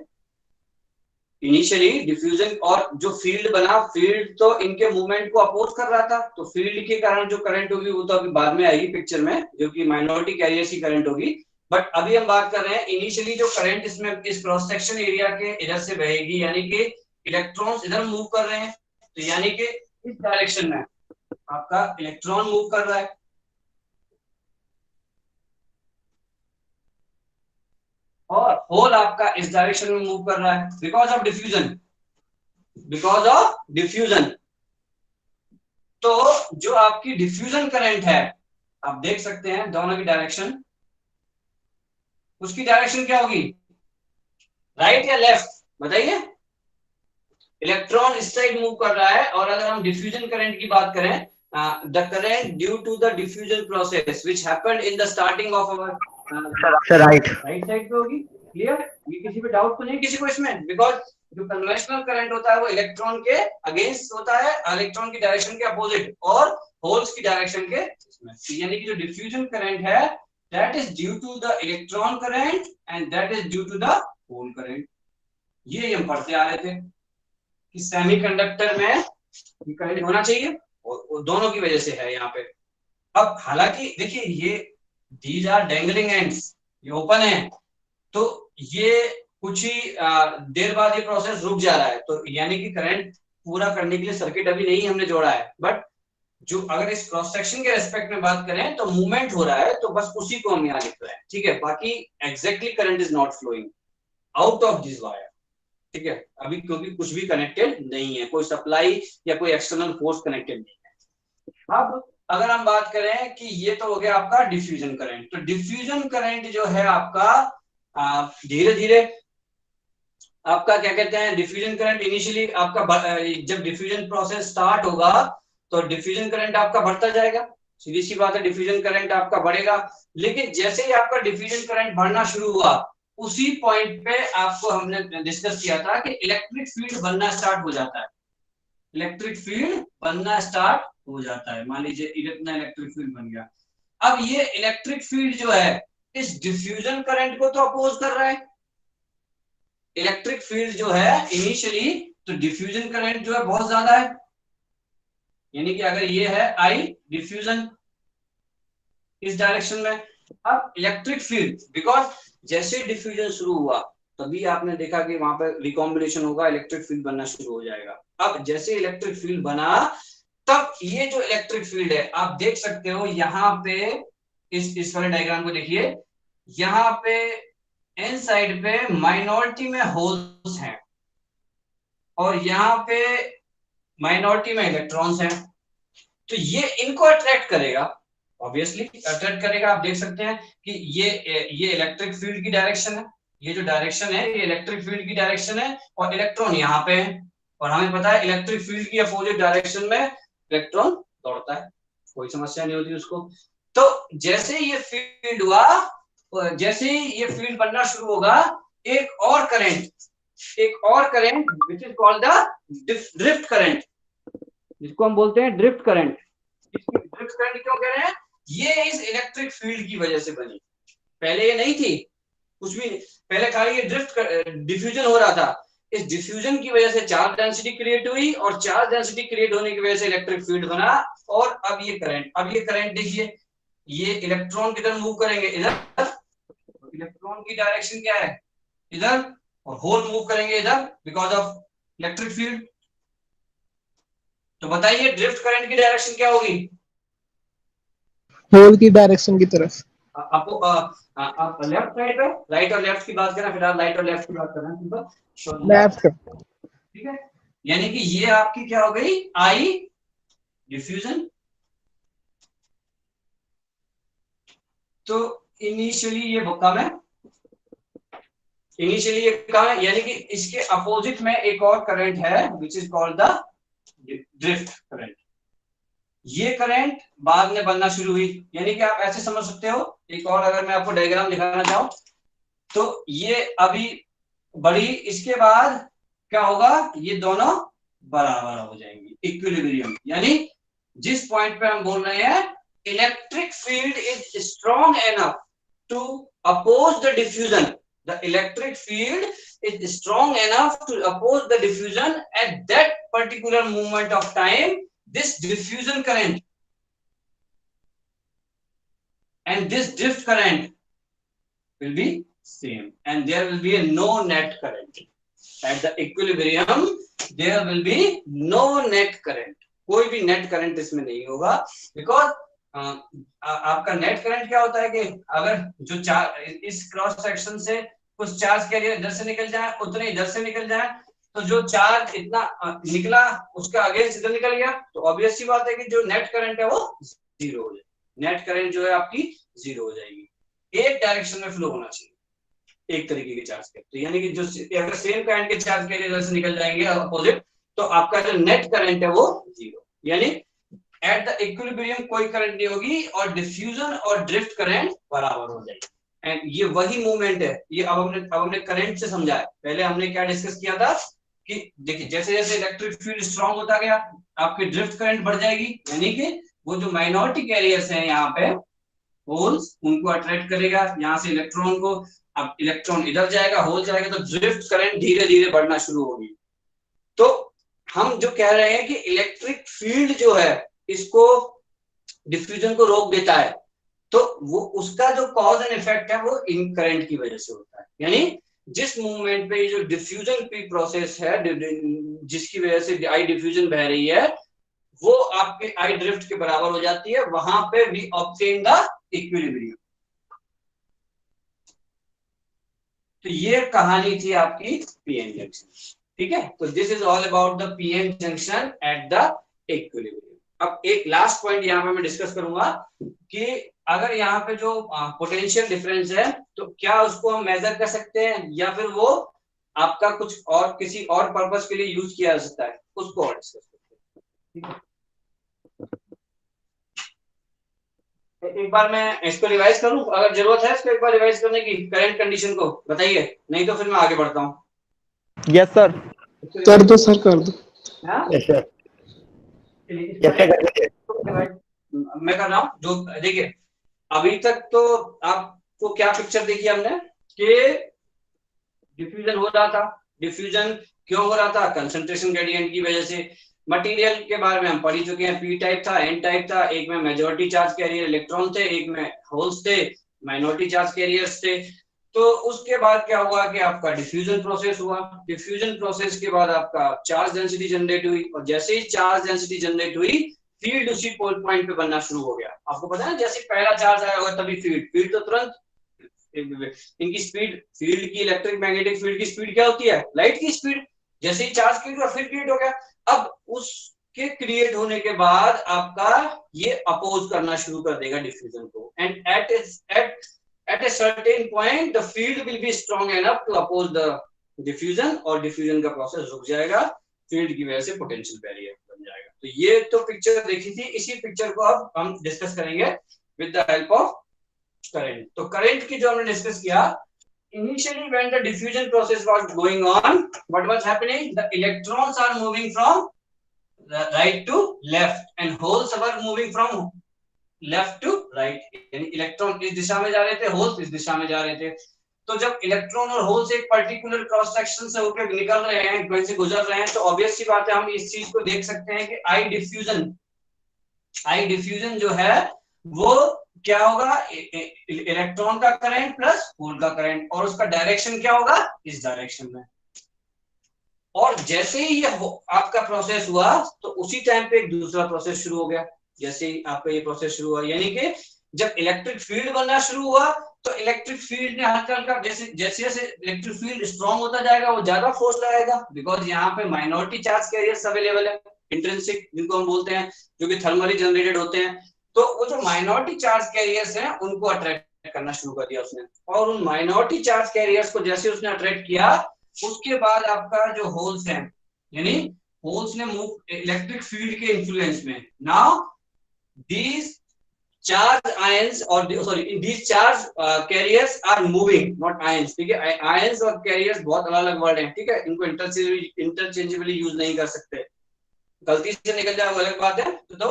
इनिशियली डिफ्यूजन, और जो फील्ड बना, फील्ड तो इनके मूवमेंट को अपोज कर रहा था, तो फील्ड के कारण जो करंट होगी वो तो अभी बाद में आएगी पिक्चर में, जो कि माइनॉरिटी कैरियर्स की करंट होगी. बट अभी हम बात कर रहे हैं इनिशियली जो करंट इसमें इस क्रॉस सेक्शन एरिया के इधर से बहेगी, यानी कि इलेक्ट्रॉन्स इधर मूव कर रहे हैं, तो यानी कि इस डायरेक्शन में आपका इलेक्ट्रॉन मूव कर रहा है, और होल आपका इस डायरेक्शन में मूव कर रहा है because of diffusion. Because of diffusion, तो जो आपकी डिफ्यूजन करंट है आप देख सकते हैं दोनों की डायरेक्शन, उसकी डायरेक्शन क्या होगी, राइट या लेफ्ट, बताइए. इलेक्ट्रॉन इस साइड मूव कर रहा है, और अगर हम डिफ्यूजन करंट की बात करें, the current due to the diffusion process which happened in the starting of our right side पे होगी. क्लियर, ये किसी पे डाउट तो नहीं किसी को इसमें, बिकॉज जो कन्वेंशनल करंट होता है वो इलेक्ट्रॉन के अगेंस्ट होता है, इलेक्ट्रॉन की डायरेक्शन के अपोजिट, और होल्स की डायरेक्शन के इसमें। तो यानी कि जो डिफ्यूजन करंट है that is due to the electron current and that is due to the hole current. ये हम पढ़ते आ रहे थे कि सेमीकंडक्टर में करंट होना चाहिए और दोनों की वजह से है यहाँ पे। अब हालांकि देखिए ये दीज आर डैंगलिंग एंड्स, ये ओपन है, तो ये कुछ ही देर बाद ये प्रोसेस रुक जा रहा है, तो यानी कि करंट पूरा करने के लिए सर्किट अभी नहीं हमने जोड़ा है। बट जो अगर इस क्रॉस सेक्शन के रेस्पेक्ट में बात करें तो मूवमेंट हो रहा है, तो बस उसी को हम यहाँ लिख रहे हैं, ठीक है। बाकी exactly current is not flowing out of this wire, ठीक है, अभी क्योंकि कुछ भी कनेक्टेड नहीं है, कोई सप्लाई या कोई एक्सटर्नल फोर्स कनेक्टेड नहीं है। अब अगर हम बात करें कि ये तो हो गया आपका डिफ्यूजन करंट, तो डिफ्यूजन करंट जो है आपका धीरे धीरे आपका क्या कहते हैं, डिफ्यूजन करंट इनिशियली आपका जब डिफ्यूजन प्रोसेस स्टार्ट होगा तो डिफ्यूजन करंट आपका बढ़ता जाएगा, सीधी सी बात है, डिफ्यूजन करंट आपका बढ़ेगा। लेकिन जैसे ही आपका डिफ्यूजन करंट बढ़ना शुरू हुआ उसी पॉइंट पे आपको हमने डिस्कस किया था कि इलेक्ट्रिक फील्ड बनना स्टार्ट हो जाता है, इलेक्ट्रिक फील्ड बनना स्टार्ट हो जाता है। मान लीजिए इतना इलेक्ट्रिक फील्ड बन गया। अब ये इलेक्ट्रिक फील्ड जो है इस डिफ्यूजन करंट को तो अपोज कर रहा है। इलेक्ट्रिक फील्ड जो है इनिशियली, तो डिफ्यूजन करंट जो है बहुत ज्यादा है, यानी कि अगर ये है आई डिफ्यूजन इस डायरेक्शन में। अब इलेक्ट्रिक फील्ड बिकॉज जैसे डिफ्यूजन शुरू हुआ तभी आपने देखा कि वहां पर रिकॉम्बिनेशन होगा, इलेक्ट्रिक फील्ड बनना शुरू हो जाएगा। अब जैसे इलेक्ट्रिक फील्ड बना तब ये जो इलेक्ट्रिक फील्ड है आप देख सकते हो यहाँ पे, इस वाले डायग्राम को देखिए, यहाँ पे एन साइड पे माइनॉरिटी में होल्स हैं और यहाँ पे माइनॉरिटी में इलेक्ट्रॉन्स हैं, तो ये इनको अट्रैक्ट करेगा, ऑब्वियसली अट्रैक्ट करेगा। आप देख सकते हैं कि ये इलेक्ट्रिक फील्ड की डायरेक्शन है, ये जो डायरेक्शन है ये इलेक्ट्रिक फील्ड की डायरेक्शन है और इलेक्ट्रॉन यहाँ पे है, और हमें पता है इलेक्ट्रिक फील्ड की अपोजिट डायरेक्शन में इलेक्ट्रॉन दौड़ता है, कोई समस्या नहीं होती उसको। तो जैसे ये फील्ड हुआ, जैसे ही ये फील्ड बनना शुरू होगा एक और current which is called the drift current, जिसको हम बोलते हैं ड्रिफ्ट करंट। ड्रिफ्ट करंट क्यों कह रहे हैं, ये इस इलेक्ट्रिक फील्ड की वजह से बनी, पहले ये नहीं थी कुछ भी नहीं, पहले खाली ये डिफ्यूजन हो रहा था, इस डिफ्यूजन की वजह से चार्ज डेंसिटी क्रिएट हुई और चार्ज डेंसिटी क्रिएट होने की वजह से इलेक्ट्रिक फील्ड बना। और अब ये करंट देखिए, ये इलेक्ट्रॉन किधर मूव करेंगे, इधर, इलेक्ट्रॉन की डायरेक्शन क्या है इधर, और होल मूव करेंगे इधर बिकॉज ऑफ इलेक्ट्रिक फील्ड। तो बताइए ड्रिफ्ट करंट की डायरेक्शन क्या होगी, होल की डायरेक्शन की तरफ। आपको आप लेफ्ट साइड पे, राइट और लेफ्ट की बात करें, फिर आप राइट और लेफ्ट की बात कर रहे हैं, लेफ्ट, ठीक है। यानी कि ये आपकी क्या हो गई, आई डिफ्यूजन। तो इनिशियली ये कम है, इनिशियली ये कम है, यानी कि इसके अपोजिट में एक और करंट है which is called the drift current. ये करंट बाद में बनना शुरू हुई, यानी कि आप ऐसे समझ सकते हो, एक और अगर मैं आपको डायग्राम दिखाना चाहूं तो ये अभी बड़ी, इसके बाद क्या होगा, ये दोनों बराबर हो जाएंगी, इक्विलिब्रियम। यानी जिस पॉइंट पे हम बोल रहे हैं electric field is strong enough to oppose the diffusion, the electric field is strong enough to oppose the diffusion at that particular moment of time, this diffusion current and this drift current will be same and there will be a no net current at the equilibrium, there will be no net current, कोई भी net current इसमें नहीं होगा। Because आपका net current क्या होता है कि अगर जो इस क्रॉस सेक्शन से कुछ चार्ज कैरियर इधर से निकल जाए उतने इधर से निकल जाए, तो जो चार्ज इतना निकला उसका अगेंस्ट इधर निकल गया, तो ऑब्वियस सी बात है कि जो नेट करंट है वो जीरो हो जाएगी, नेट करंट जो है आपकी जीरो हो जाएगी। एक डायरेक्शन में फ्लो होना चाहिए एक तरीके के चार्ज के, तो यानी कि जो अगर सेम करंट के चार्ज कैरियर इधर से निकल जाएंगे अपोजिट, तो आपका जो नेट करंट है वो जीरो, यानी एट द इक्विलिब्रियम कोई करंट नहीं होगी और डिफ्यूजन और ड्रिफ्ट करंट बराबर हो जाएगी। एंड ये वही मूवमेंट है, ये अब हमने करंट से समझा है। पहले हमने क्या डिस्कस किया था कि देखिए जैसे जैसे इलेक्ट्रिक फील्ड स्ट्रांग होता गया आपकी ड्रिफ्ट करंट बढ़ जाएगी, यानी कि वो जो माइनॉरिटी कैरियर्स हैं यहाँ पे होल्स, उनको अट्रैक्ट करेगा, यहाँ से इलेक्ट्रॉन को, अब इलेक्ट्रॉन इधर जाएगा, होल जाएगा, तो ड्रिफ्ट करंट धीरे धीरे बढ़ना शुरू होगी। तो हम जो कह रहे हैं कि इलेक्ट्रिक फील्ड जो है इसको डिफ्यूजन को रोक देता है, तो वो उसका जो कॉज एंड इफेक्ट है वो इन करंट की वजह से होता है। यानी जिस मूवमेंट पे ये जो डिफ्यूजन की प्रोसेस है, जिसकी वजह से आई डिफ्यूजन बह रही है, वो आपके आई ड्रिफ्ट के बराबर हो जाती है, वहां पे वी ऑब्टेन द इक्विलिब्रियम। तो ये कहानी थी आपकी पीएन जंक्शन। ठीक है, तो this is all about the PN junction at the equilibrium. अब एक लास्ट पॉइंट यहाँ पे मैं डिस्कस करूंगा कि अगर यहाँ पे जो पोटेंशियल डिफरेंस है, तो क्या उसको हम मेजर कर सकते हैं या फिर वो आपका कुछ और किसी और पर्पस के लिए यूज किया जा सकता है, उसको और डिस्कस करते हैं। एक बार मैं इसको रिवाइज करूं, अगर जरूरत है इसको एक बार रिवाइज करने की, करंट कंडीशन को बताइए, नहीं तो फिर मैं आगे बढ़ता हूं। Yes sir. कर दो सर, कर दो। Yes sir. मैं कर रहा हूँ। जो देखिए अभी तक तो आपको क्या पिक्चर देखी हमने कि डिफ्यूजन हो रहा था। डिफ्यूजन क्यों हो रहा था? कंसंट्रेशन ग्रेडियंट की वजह से। मटेरियल के बारे में हम पढ़ ही चुके हैं, पी टाइप था, एन टाइप था, एक में मेजॉरिटी चार्ज कैरियर इलेक्ट्रॉन थे, एक में होल्स थे, माइनॉरिटी चार्ज कैरियर्स थे। तो उसके बाद क्या हुआ कि आपका डिफ्यूजन प्रोसेस हुआ। डिफ्यूजन प्रोसेस के बाद आपका चार्ज डेंसिटी जनरेट हुई, और जैसे ही चार्ज डेंसिटी जनरेट हुई, फील्ड उसी पॉइंट पे बनना शुरू हो गया। आपको पता है जैसे पहला चार्ज आया होगा तभी फील्ड तो तुरंत, इनकी स्पीड, फील्ड की, इलेक्ट्रिक मैग्नेटिक फील्ड की स्पीड क्या होती है? लाइट की स्पीड। जैसे ही चार्ज क्रिएट हुआ फिर क्रिएट हो गया। अब उसके क्रिएट होने के बाद आपका ये अपोज करना शुरू कर देगा डिफ्यूजन को, and at a certain point the field will be strong enough to oppose the diffusion, और डिफ्यूजन का प्रोसेस रुक जाएगा, फील्ड की वजह से पोटेंशियल बैरियर बन जाएगा। तो ये तो पिक्चर देखी थी, इसी पिक्चर को अब हम डिस्कस करेंगे with the help of current. तो करंट की जो हमने डिस्कस किया, initially when the diffusion process was going on, what was happening? The electrons are moving from right to left and holes were moving from left to right। यानी electron इस दिशा में जा रहे थे, होल्स इस दिशा में जा रहे थे। तो जब इलेक्ट्रॉन और होल्स एक पर्टिकुलर क्रॉस सेक्शन से होकर निकल रहे हैं, कहीं से गुजर रहे हैं, तो ऑब्वियस सी बात है हम इस चीज को देख सकते हैं कि आई डिफ्यूजन जो है वो क्या होगा? इलेक्ट्रॉन का करंट प्लस होल का करंट, और उसका डायरेक्शन क्या होगा? इस डायरेक्शन में। और जैसे ही ये आपका प्रोसेस हुआ, तो उसी टाइम पे एक दूसरा प्रोसेस शुरू हो गया। जैसे ही आपका ये प्रोसेस शुरू हुआ, यानी कि जब इलेक्ट्रिक फील्ड बनना शुरू हुआ, तो इलेक्ट्रिक फील्ड ने हल्का हल्का, जैसे जैसे इलेक्ट्रिक फील्ड स्ट्रॉन्ग होता जाएगा, वो ज्यादा फोर्स लगाएगा, बिकॉज यहाँ पे माइनॉरिटी चार्ज कैरियर्स अवेलेबल है, इंट्रिंसिक जिनको हम बोलते हैं, जो कि थर्मली जनरेटेड होते हैं। तो वो जो माइनॉरिटी चार्ज कैरियर्स हैं उनको अट्रैक्ट करना शुरू कर दिया उसने, और उन माइनॉरिटी चार्ज कैरियर्स को जैसे उसने अट्रैक्ट किया, उसके बाद आपका जो होल्स हैं, यानी होल्स ने मूव इलेक्ट्रिक फील्ड के इन्फ्लुएंस में। नाउ दीज चार्ज आयंस और sorry these charge carriers are moving, not ions. ठीक है, आयंस और कैरियर्स बहुत अलग अलग वर्ड हैं, ठीक है, इनको इंटरचेंजेबली यूज नहीं कर सकते, गलती से निकल जाए वो अलग बात है। तो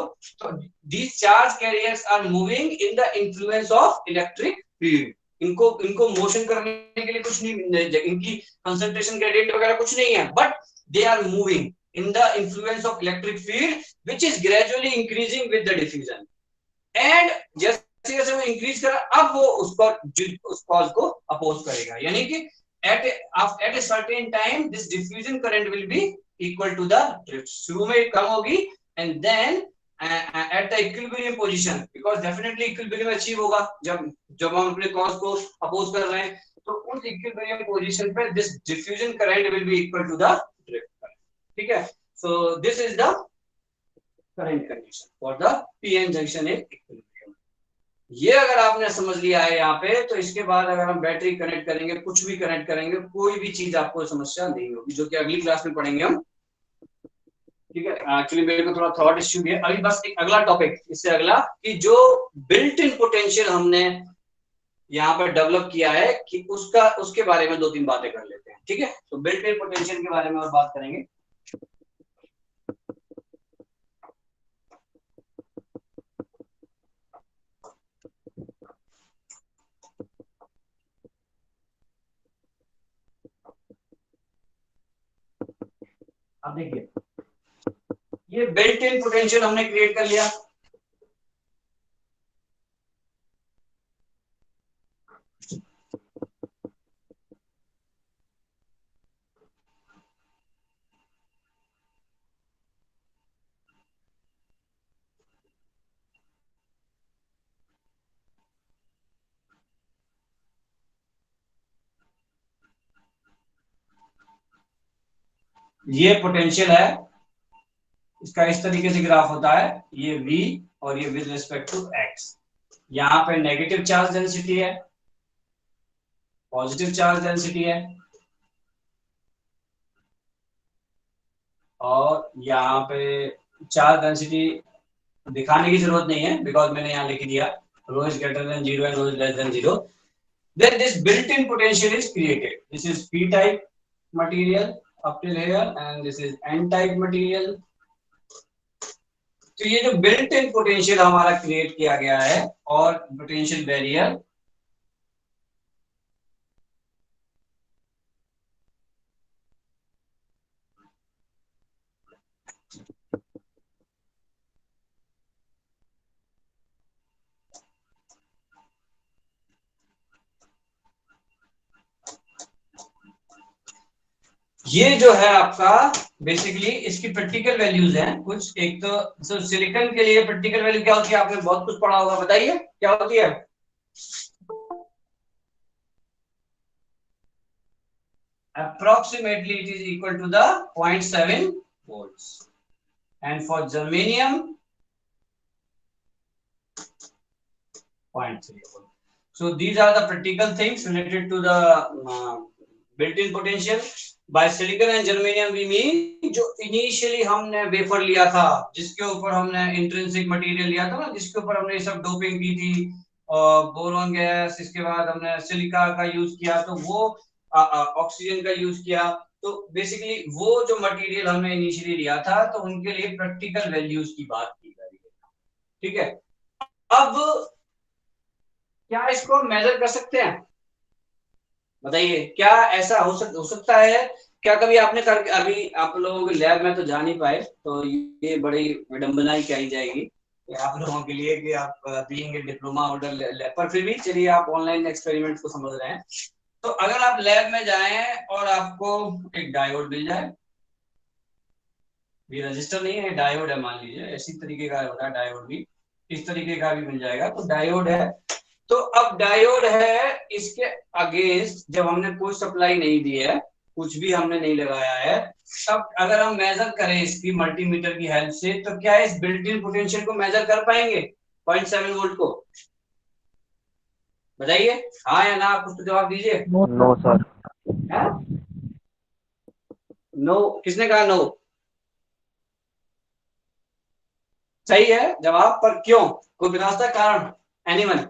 these charge carriers are moving in the influence of electric field। इनको मोशन करने के लिए कुछ नहीं, इनकी कंसंट्रेशन ग्रेडियंट वगैरह कुछ नहीं है, but they are moving in the influence of electric field which is gradually increasing with the diffusion. And जैसे जैसे वो इंक्रीज करा, अब वो उस कॉज को अपोज करेगा, यानी कि at a certain time this diffusion current will be equal to the drift। शुरू में कम होगी, and then at the equilibrium position, because definitely equilibrium achieve होगा जब हम अपने cause को अपोज कर रहे हैं, तो उस equilibrium position पे this diffusion current will be equal to the drift current। ठीक है, so this is the current condition for the PN junction in equilibrium। ये अगर आपने समझ लिया है यहाँ पे, तो इसके बाद अगर हम बैटरी कनेक्ट करेंगे, कुछ भी कनेक्ट करेंगे, कोई भी चीज आपको समस्या नहीं होगी, जो कि अगली क्लास में पढ़ेंगे हम। ठीक है, एक्चुअली मेरे को थोड़ा थॉट इश्यू भी है अभी, बस एक अगला टॉपिक, इससे अगला कि जो बिल्ट इन पोटेंशियल हमने यहाँ पर डेवलप किया है, कि उसके बारे में 2-3 बातें कर लेते हैं। ठीक है, तो बिल्ट इन पोटेंशियल के बारे में और बात करेंगे। अब देखिए ये बिल्ट इन पोटेंशियल हमने क्रिएट कर लिया। ये पोटेंशियल है, इसका इस तरीके से ग्राफ होता है, ये V और ये विद रिस्पेक्ट टू x। यहाँ पे नेगेटिव चार्ज डेंसिटी है, पॉजिटिव चार्ज डेंसिटी है, और यहाँ पे चार्ज डेंसिटी दिखाने की जरूरत नहीं है बिकॉज मैंने यहाँ लिख दिया rho is greater than 0 and rho is less than 0. Then this built-in potential is created. This is p-type material up till here and this is n-type material. तो ये जो बिल्ट इन पोटेंशियल हमारा create किया गया है और potential barrier ये जो है आपका बेसिकली इसकी प्रैक्टिकल वैल्यूज हैं कुछ। एक तो सिलिकॉन के लिए प्रैक्टिकल वैल्यू क्या होती है, आपने बहुत कुछ पढ़ा होगा, बताइए क्या होती है। Approximately it is equal to the 0.7 volts and for germanium 0.3 volt. So these are the practical things related to the built-in potential. By silicon and germanium we mean जो इनिशियली हमने वेफर लिया था, जिसके ऊपर हमने इंट्रिंसिक मटेरियल लिया था ना, जिसके ऊपर हमने सब डोपिंग की थी, बोरॉन गैस, इसके बाद हमने सिलिका का यूज किया, तो वो ऑक्सीजन का यूज किया। तो बेसिकली वो जो मटेरियल हमने इनिशियली लिया था तो उनके लिए प्रैक्टिकल वैल्यूज की बात की जा रही है। ठीक है, अब क्या इसको मेजर कर सकते हैं, बताइए क्या ऐसा हो सकता है क्या? कभी आपने कर, अभी आप लोग लैब में तो जा नहीं पाए, तो ये बड़ी विडंबना ही कही जाएगी आप लोगों के लिए कि आप being a diploma holder lab, पर फिर भी चलिए आप ऑनलाइन एक्सपेरिमेंट को समझ रहे हैं। तो अगर आप लैब में जाएं और आपको एक डायोड मिल जाए, ये रजिस्टर नहीं है, डायोड है मान लीजिए, इसी तरीके का होता है डायोड भी, इस तरीके का भी मिल जाएगा। तो डायोड है, तो अब डायोड है, इसके अगेंस्ट जब हमने कोई सप्लाई नहीं दी है, कुछ भी हमने नहीं लगाया है, तब अगर हम मेजर करें इसकी मल्टीमीटर की हेल्प से, तो क्या इस बिल्ट इन पोटेंशियल को मेजर कर पाएंगे 0.7 वोल्ट को? बताइए हाँ या ना, कुछ तो जवाब दीजिए। No sir. नो, किसने कहा नो? सही है जवाब, पर क्यों? कोई बता सकता कारण? एनीवन?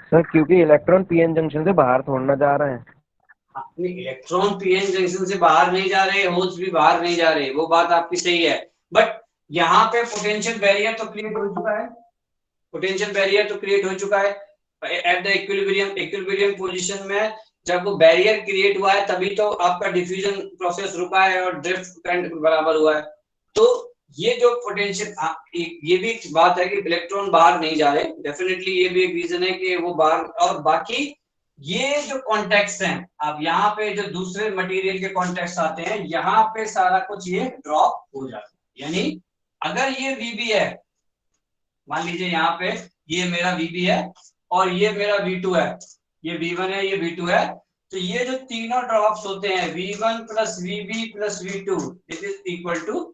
सर क्योंकि इलेक्ट्रॉन पीएन जंक्शन से बाहर छोड़ना जा रहे हैं। इलेक्ट्रॉन पीएन जंक्शन से बाहर नहीं जा रहे, होल्स भी बाहर नहीं जा रहे, वो बात आपकी सही है, बट यहाँ पे पोटेंशियल बैरियर तो क्रिएट हो चुका है, पोटेंशियल बैरियर तो क्रिएट हो चुका है एट द इक्विलिब्रियम पोजीशन में। जब वो बैरियर क्रिएट हुआ है तभी तो आपका डिफ्यूजन प्रोसेस रुका है और ड्रिफ्ट करंट बराबर हुआ है। तो ये जो पोटेंशियल, ये भी बात है कि इलेक्ट्रॉन बाहर नहीं जा रहे, डेफिनेटली ये भी एक रीजन है कि वो बाहर, और बाकी ये जो कॉन्टेक्ट्स हैं, अब यहाँ पे जो दूसरे मटेरियल के कॉन्टेक्ट्स आते हैं, यहाँ पे सारा कुछ ये ड्रॉप हो जाता है। यानी अगर ये VB है, मान लीजिए यहाँ पे ये मेरा VB है और ये मेरा V2 है, ये V1 है, ये V2 है, तो ये जो तीनों ड्रॉप्स होते हैं V1 plus VB plus V2 this is equal to,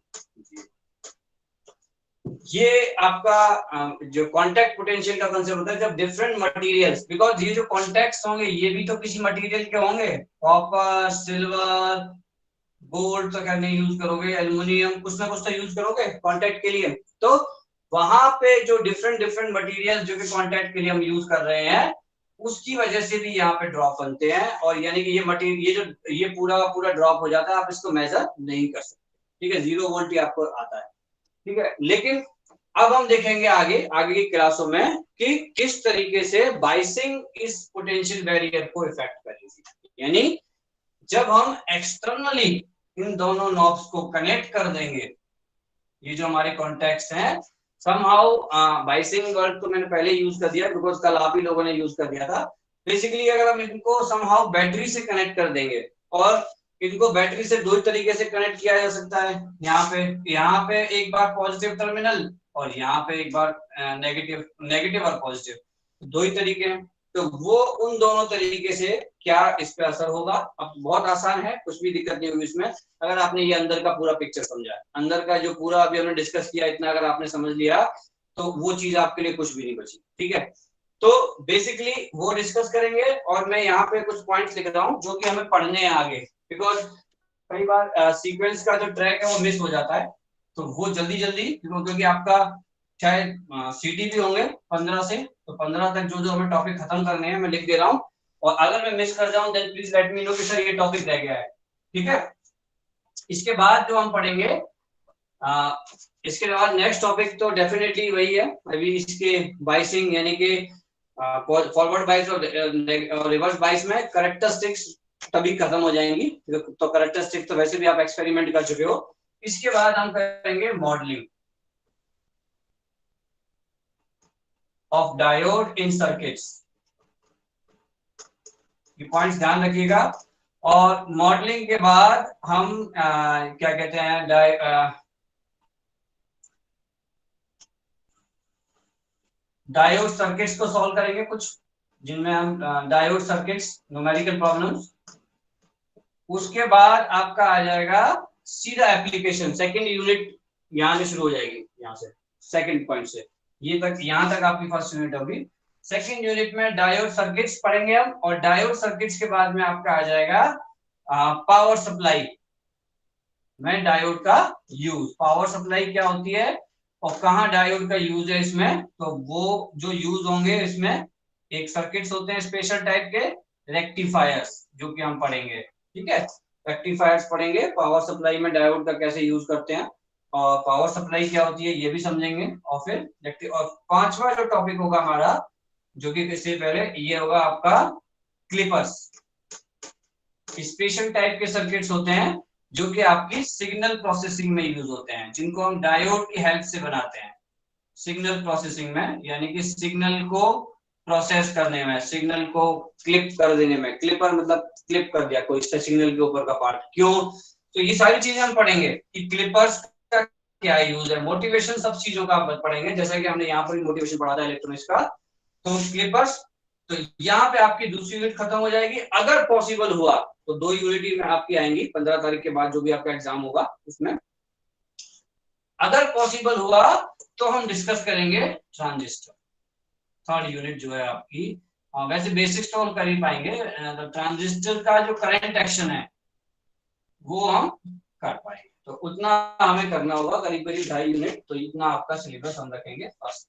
ये आपका जो कांटेक्ट पोटेंशियल का कंसेप्ट होता है जब डिफरेंट मटेरियल्स, बिकॉज ये जो कॉन्टेक्ट्स होंगे ये भी तो किसी मटेरियल के होंगे, कॉपर, सिल्वर, गोल्ड तो खैर नहीं यूज करोगे, एल्युमिनियम कुछ ना कुछ तो यूज करोगे कांटेक्ट के लिए। तो वहां पे जो डिफरेंट मटेरियल जो कि कांटेक्ट के लिए हम यूज कर रहे हैं, उसकी वजह से भी यहाँ पे ड्रॉप बनते हैं, और यानी कि ये मटेरियल ये पूरा ड्रॉप हो जाता है, आप इसको मेजर नहीं कर सकते। ठीक है, 0 वोल्ट ही आपको आता है। ठीक है, लेकिन अब हम देखेंगे आगे आगे की क्लासों में कि किस तरीके से बाइसिंग इस पोटेंशियल बैरियर को इफेक्ट करेगी। यानी जब हम एक्सटर्नली इन दोनों नॉब्स को कनेक्ट कर देंगे, ये जो हमारे कॉन्टेक्ट्स हैं, समहाउ बाइसिंग वर्ड तो मैंने पहले यूज कर दिया बिकॉज कल आप ही लोगों ने यूज कर दिया था। बेसिकली अगर हम इनको समहाउ बैटरी से कनेक्ट कर देंगे, और इनको बैटरी से दो तरीके से कनेक्ट किया जा सकता है, यहाँ पे एक बार पॉजिटिव टर्मिनल और यहाँ पे एक बार नेगेटिव और पॉजिटिव, दो ही तरीके हैं। तो वो उन दोनों तरीके से क्या इस पे असर होगा, अब बहुत आसान है, कुछ भी दिक्कत नहीं होगी इसमें, अगर आपने ये अंदर का पूरा पिक्चर समझा है, अंदर का जो पूरा अभी हमने डिस्कस किया इतना अगर आपने समझ लिया तो वो चीज आपके लिए कुछ भी नहीं बची। ठीक है, तो बेसिकली वो डिस्कस करेंगे, और मैं यहाँ पे कुछ पॉइंट्स लिख रहा हूँ जो कि हमें पढ़ने हैं आगे, बिकॉज कई बार सीक्वेंस का जो ट्रैक है वो मिस हो जाता है, तो वो जल्दी जल्दी, क्योंकि आपका चाहे सीटी भी होंगे 15 से, तो 15 तक जो जो हमें टॉपिक खत्म करने हैं मैं लिख दे रहा हूँ, और अगर मैं मिस कर जाऊं then please let me know कि सर ये टॉपिक रह गया है। ठीक है, इसके बाद जो हम पढ़ेंगे, इसके बाद नेक्स्ट टॉपिक तो डेफिनेटली वही है, अभी इसके बाइसिंग यानी कि फॉरवर्ड बाइस और रिवर्स बाइस में करेक्टरिस्टिक्स तभी खत्म हो जाएंगी, तो करेक्टरिस्टिक्स तो वैसे भी आप एक्सपेरिमेंट कर चुके हो। इसके बाद हम करेंगे modelling of diode in circuits, ये पॉइंट्स ध्यान रखिएगा। और मॉडलिंग के बाद हम क्या कहते हैं, डायोड सर्किट्स को सॉल्व करेंगे, कुछ जिनमें हम डायोड सर्किट्स न्यूमेरिकल प्रॉब्लम्स। उसके बाद आपका आ जाएगा सीधा एप्लीकेशन, सेकंड यूनिट यहां से शुरू हो जाएगी, यहां से सेकंड पॉइंट से ये तक, यहां तक आपकी फर्स्ट यूनिट होगी। सेकंड यूनिट में डायोड सर्किट्स पढ़ेंगे हम, और डायोड सर्किट्स के बाद में आपका आ जाएगा पावर सप्लाई में डायोड का यूज। पावर सप्लाई क्या होती है और कहाँ डायोड का यूज है इसमें, तो वो जो यूज होंगे इसमें, एक सर्किट्स होते हैं स्पेशल टाइप के, रेक्टिफायर्स, जो कि हम पढ़ेंगे। ठीक है, रेक्टिफायर्स पढ़ेंगे, पावर सप्लाई में डायोड का कैसे यूज करते हैं, और पावर सप्लाई क्या होती है ये भी समझेंगे। और फिर और पांचवा जो टॉपिक होगा हमारा, जो कि इससे पहले ये होगा आपका क्लिपर्स, स्पेशल टाइप के सर्किट्स होते हैं जो कि आपकी सिग्नल प्रोसेसिंग में यूज होते हैं, जिनको हम डायोड की हेल्प से बनाते हैं सिग्नल प्रोसेसिंग में, यानी कि सिग्नल को प्रोसेस करने में, सिग्नल को क्लिप कर देने में। क्लिपर मतलब क्लिप कर दिया कोई सिग्नल के ऊपर का पार्ट, क्यों, तो ये सारी चीजें हम पढ़ेंगे कि क्लिपर्स का क्या यूज है, मोटिवेशन सब चीजों का पढ़ेंगे, जैसा कि हमने यहाँ पर भी मोटिवेशन पढ़ा था इलेक्ट्रॉनिक्स का। तो क्लिपर्स, तो यहाँ पे आपकी दूसरी यूनिट खत्म हो जाएगी, अगर पॉसिबल हुआ तो दो यूनिट में आपकी आएंगी 15 तारीख के बाद जो भी आपका एग्जाम होगा उसमें। अगर पॉसिबल हुआ तो हम डिस्कस करेंगे ट्रांजिस्टर, थर्ड यूनिट जो है आपकी। वैसे बेसिक्स तो हम कर ही पाएंगे, तो ट्रांजिस्टर का जो करंट एक्शन है वो हम कर पाएंगे, तो उतना हमें करना होगा, करीब करीब 2.5 यूनिट, तो इतना आपका सिलेबस हम रखेंगे फर्स्ट।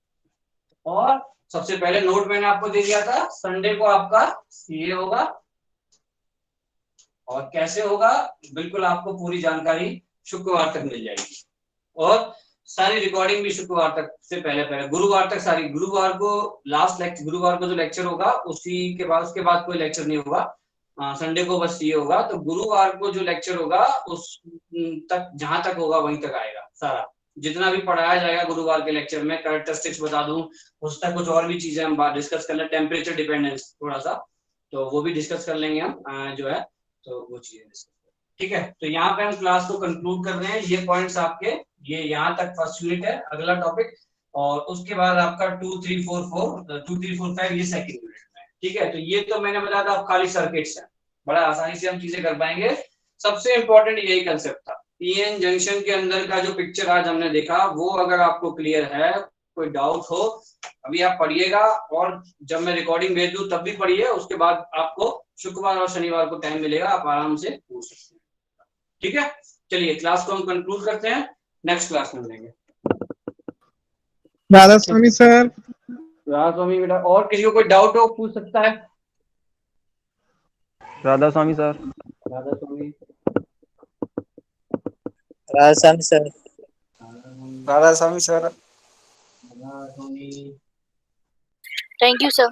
और सबसे पहले नोट मैंने आपको दे दिया था, संडे को आपका सीए होगा, और कैसे होगा बिल्कुल आपको पूरी जानकारी शुक्रवार तक मिल जाएगी, और सारी रिकॉर्डिंग भी शुक्रवार तक से पहले पहले, गुरुवार तक सारी, गुरुवार को लास्ट लेक्चर, गुरुवार को जो लेक्चर होगा उसी के बाद, उसके बाद कोई लेक्चर नहीं होगा, संडे को बस ये होगा, तो गुरुवार को जो लेक्चर होगा उस तक, जहां तक होगा वहीं तक आएगा सारा, जितना भी पढ़ाया जाएगा गुरुवार के लेक्चर में। कैरेक्टरिस्टिक्स बता दूं, उस तक कुछ और भी चीजें हम डिस्कस कर लें, टेम्परेचर डिपेंडेंस थोड़ा सा, तो वो भी डिस्कस कर लेंगे हम जो है, तो वो चीजें डिस्कस। ठीक है, तो यहाँ पे हम क्लास को कंक्लूड कर रहे हैं, ये पॉइंट्स आपके, ये यहाँ तक फर्स्ट यूनिट है, अगला टॉपिक, और उसके बाद आपका 2 3 4 5 ये सेकंड यूनिट में। ठीक है, तो ये तो मैंने बताया था खाली सर्किट्स है, बड़ा आसानी से हम चीजें कर पाएंगे। सबसे इंपॉर्टेंट यही कंसेप्ट था, पीएन जंक्शन के अंदर का जो पिक्चर आज हमने देखा वो अगर आपको क्लियर है, कोई डाउट हो अभी आप पढ़िएगा, और जब मैं रिकॉर्डिंग भेज दूं तब भी पढ़िए, उसके बाद आपको शुक्रवार और शनिवार को टाइम मिलेगा, आप आराम से पूछ सकते हैं। ठीक है, चलिए क्लास को हम कंक्लूड करते हैं, नेक्स्ट क्लास में मिलेंगे। राधा स्वामी सर। राधा स्वामी बेटा, और किसी को कोई डाउट हो पूछ सकता है। Radha Swami sir. Radha Swami, Radha Swami sir. Radha Swami sir. Tony. Thank you, sir.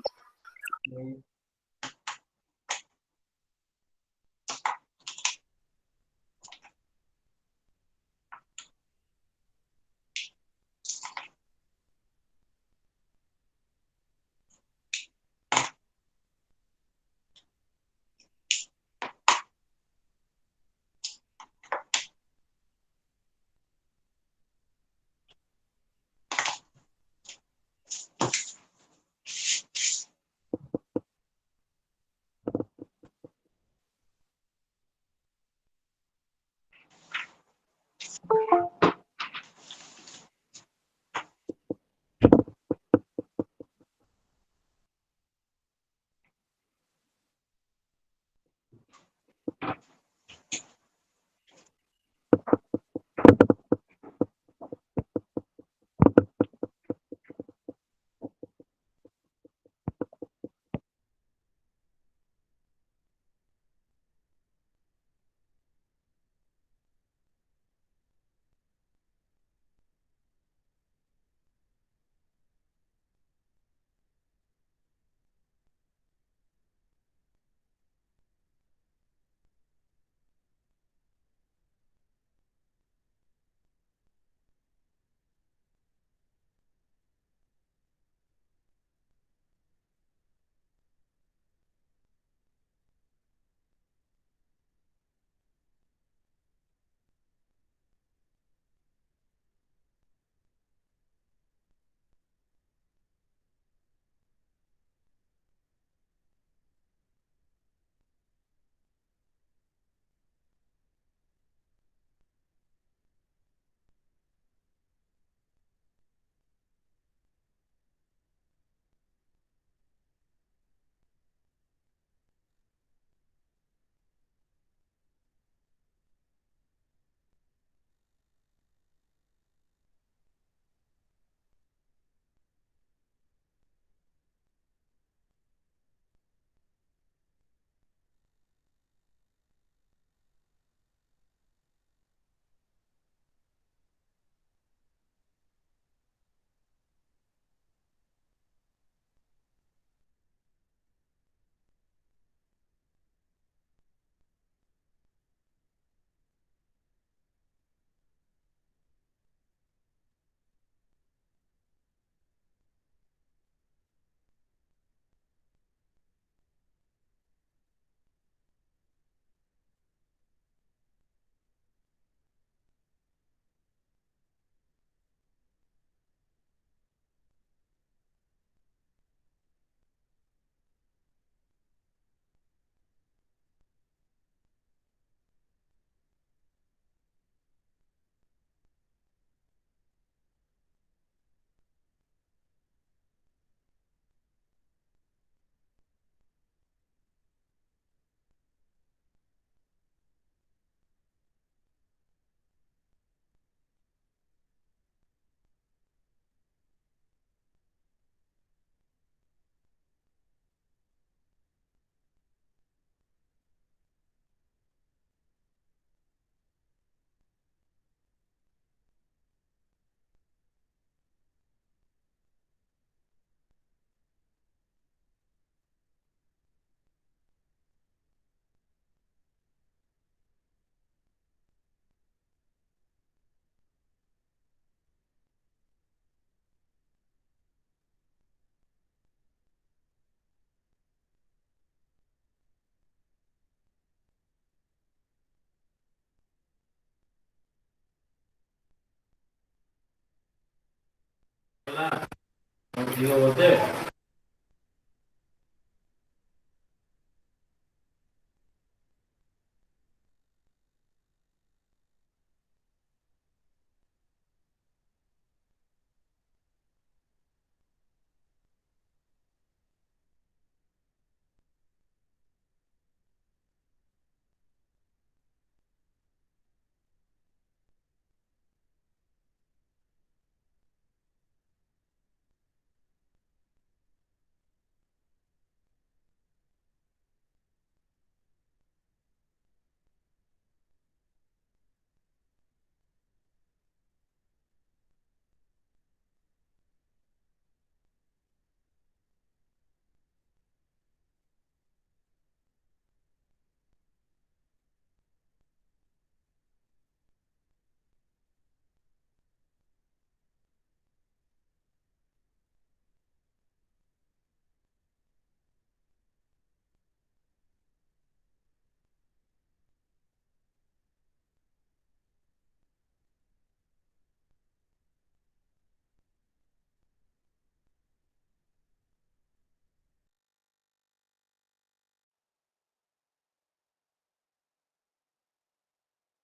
Zero होते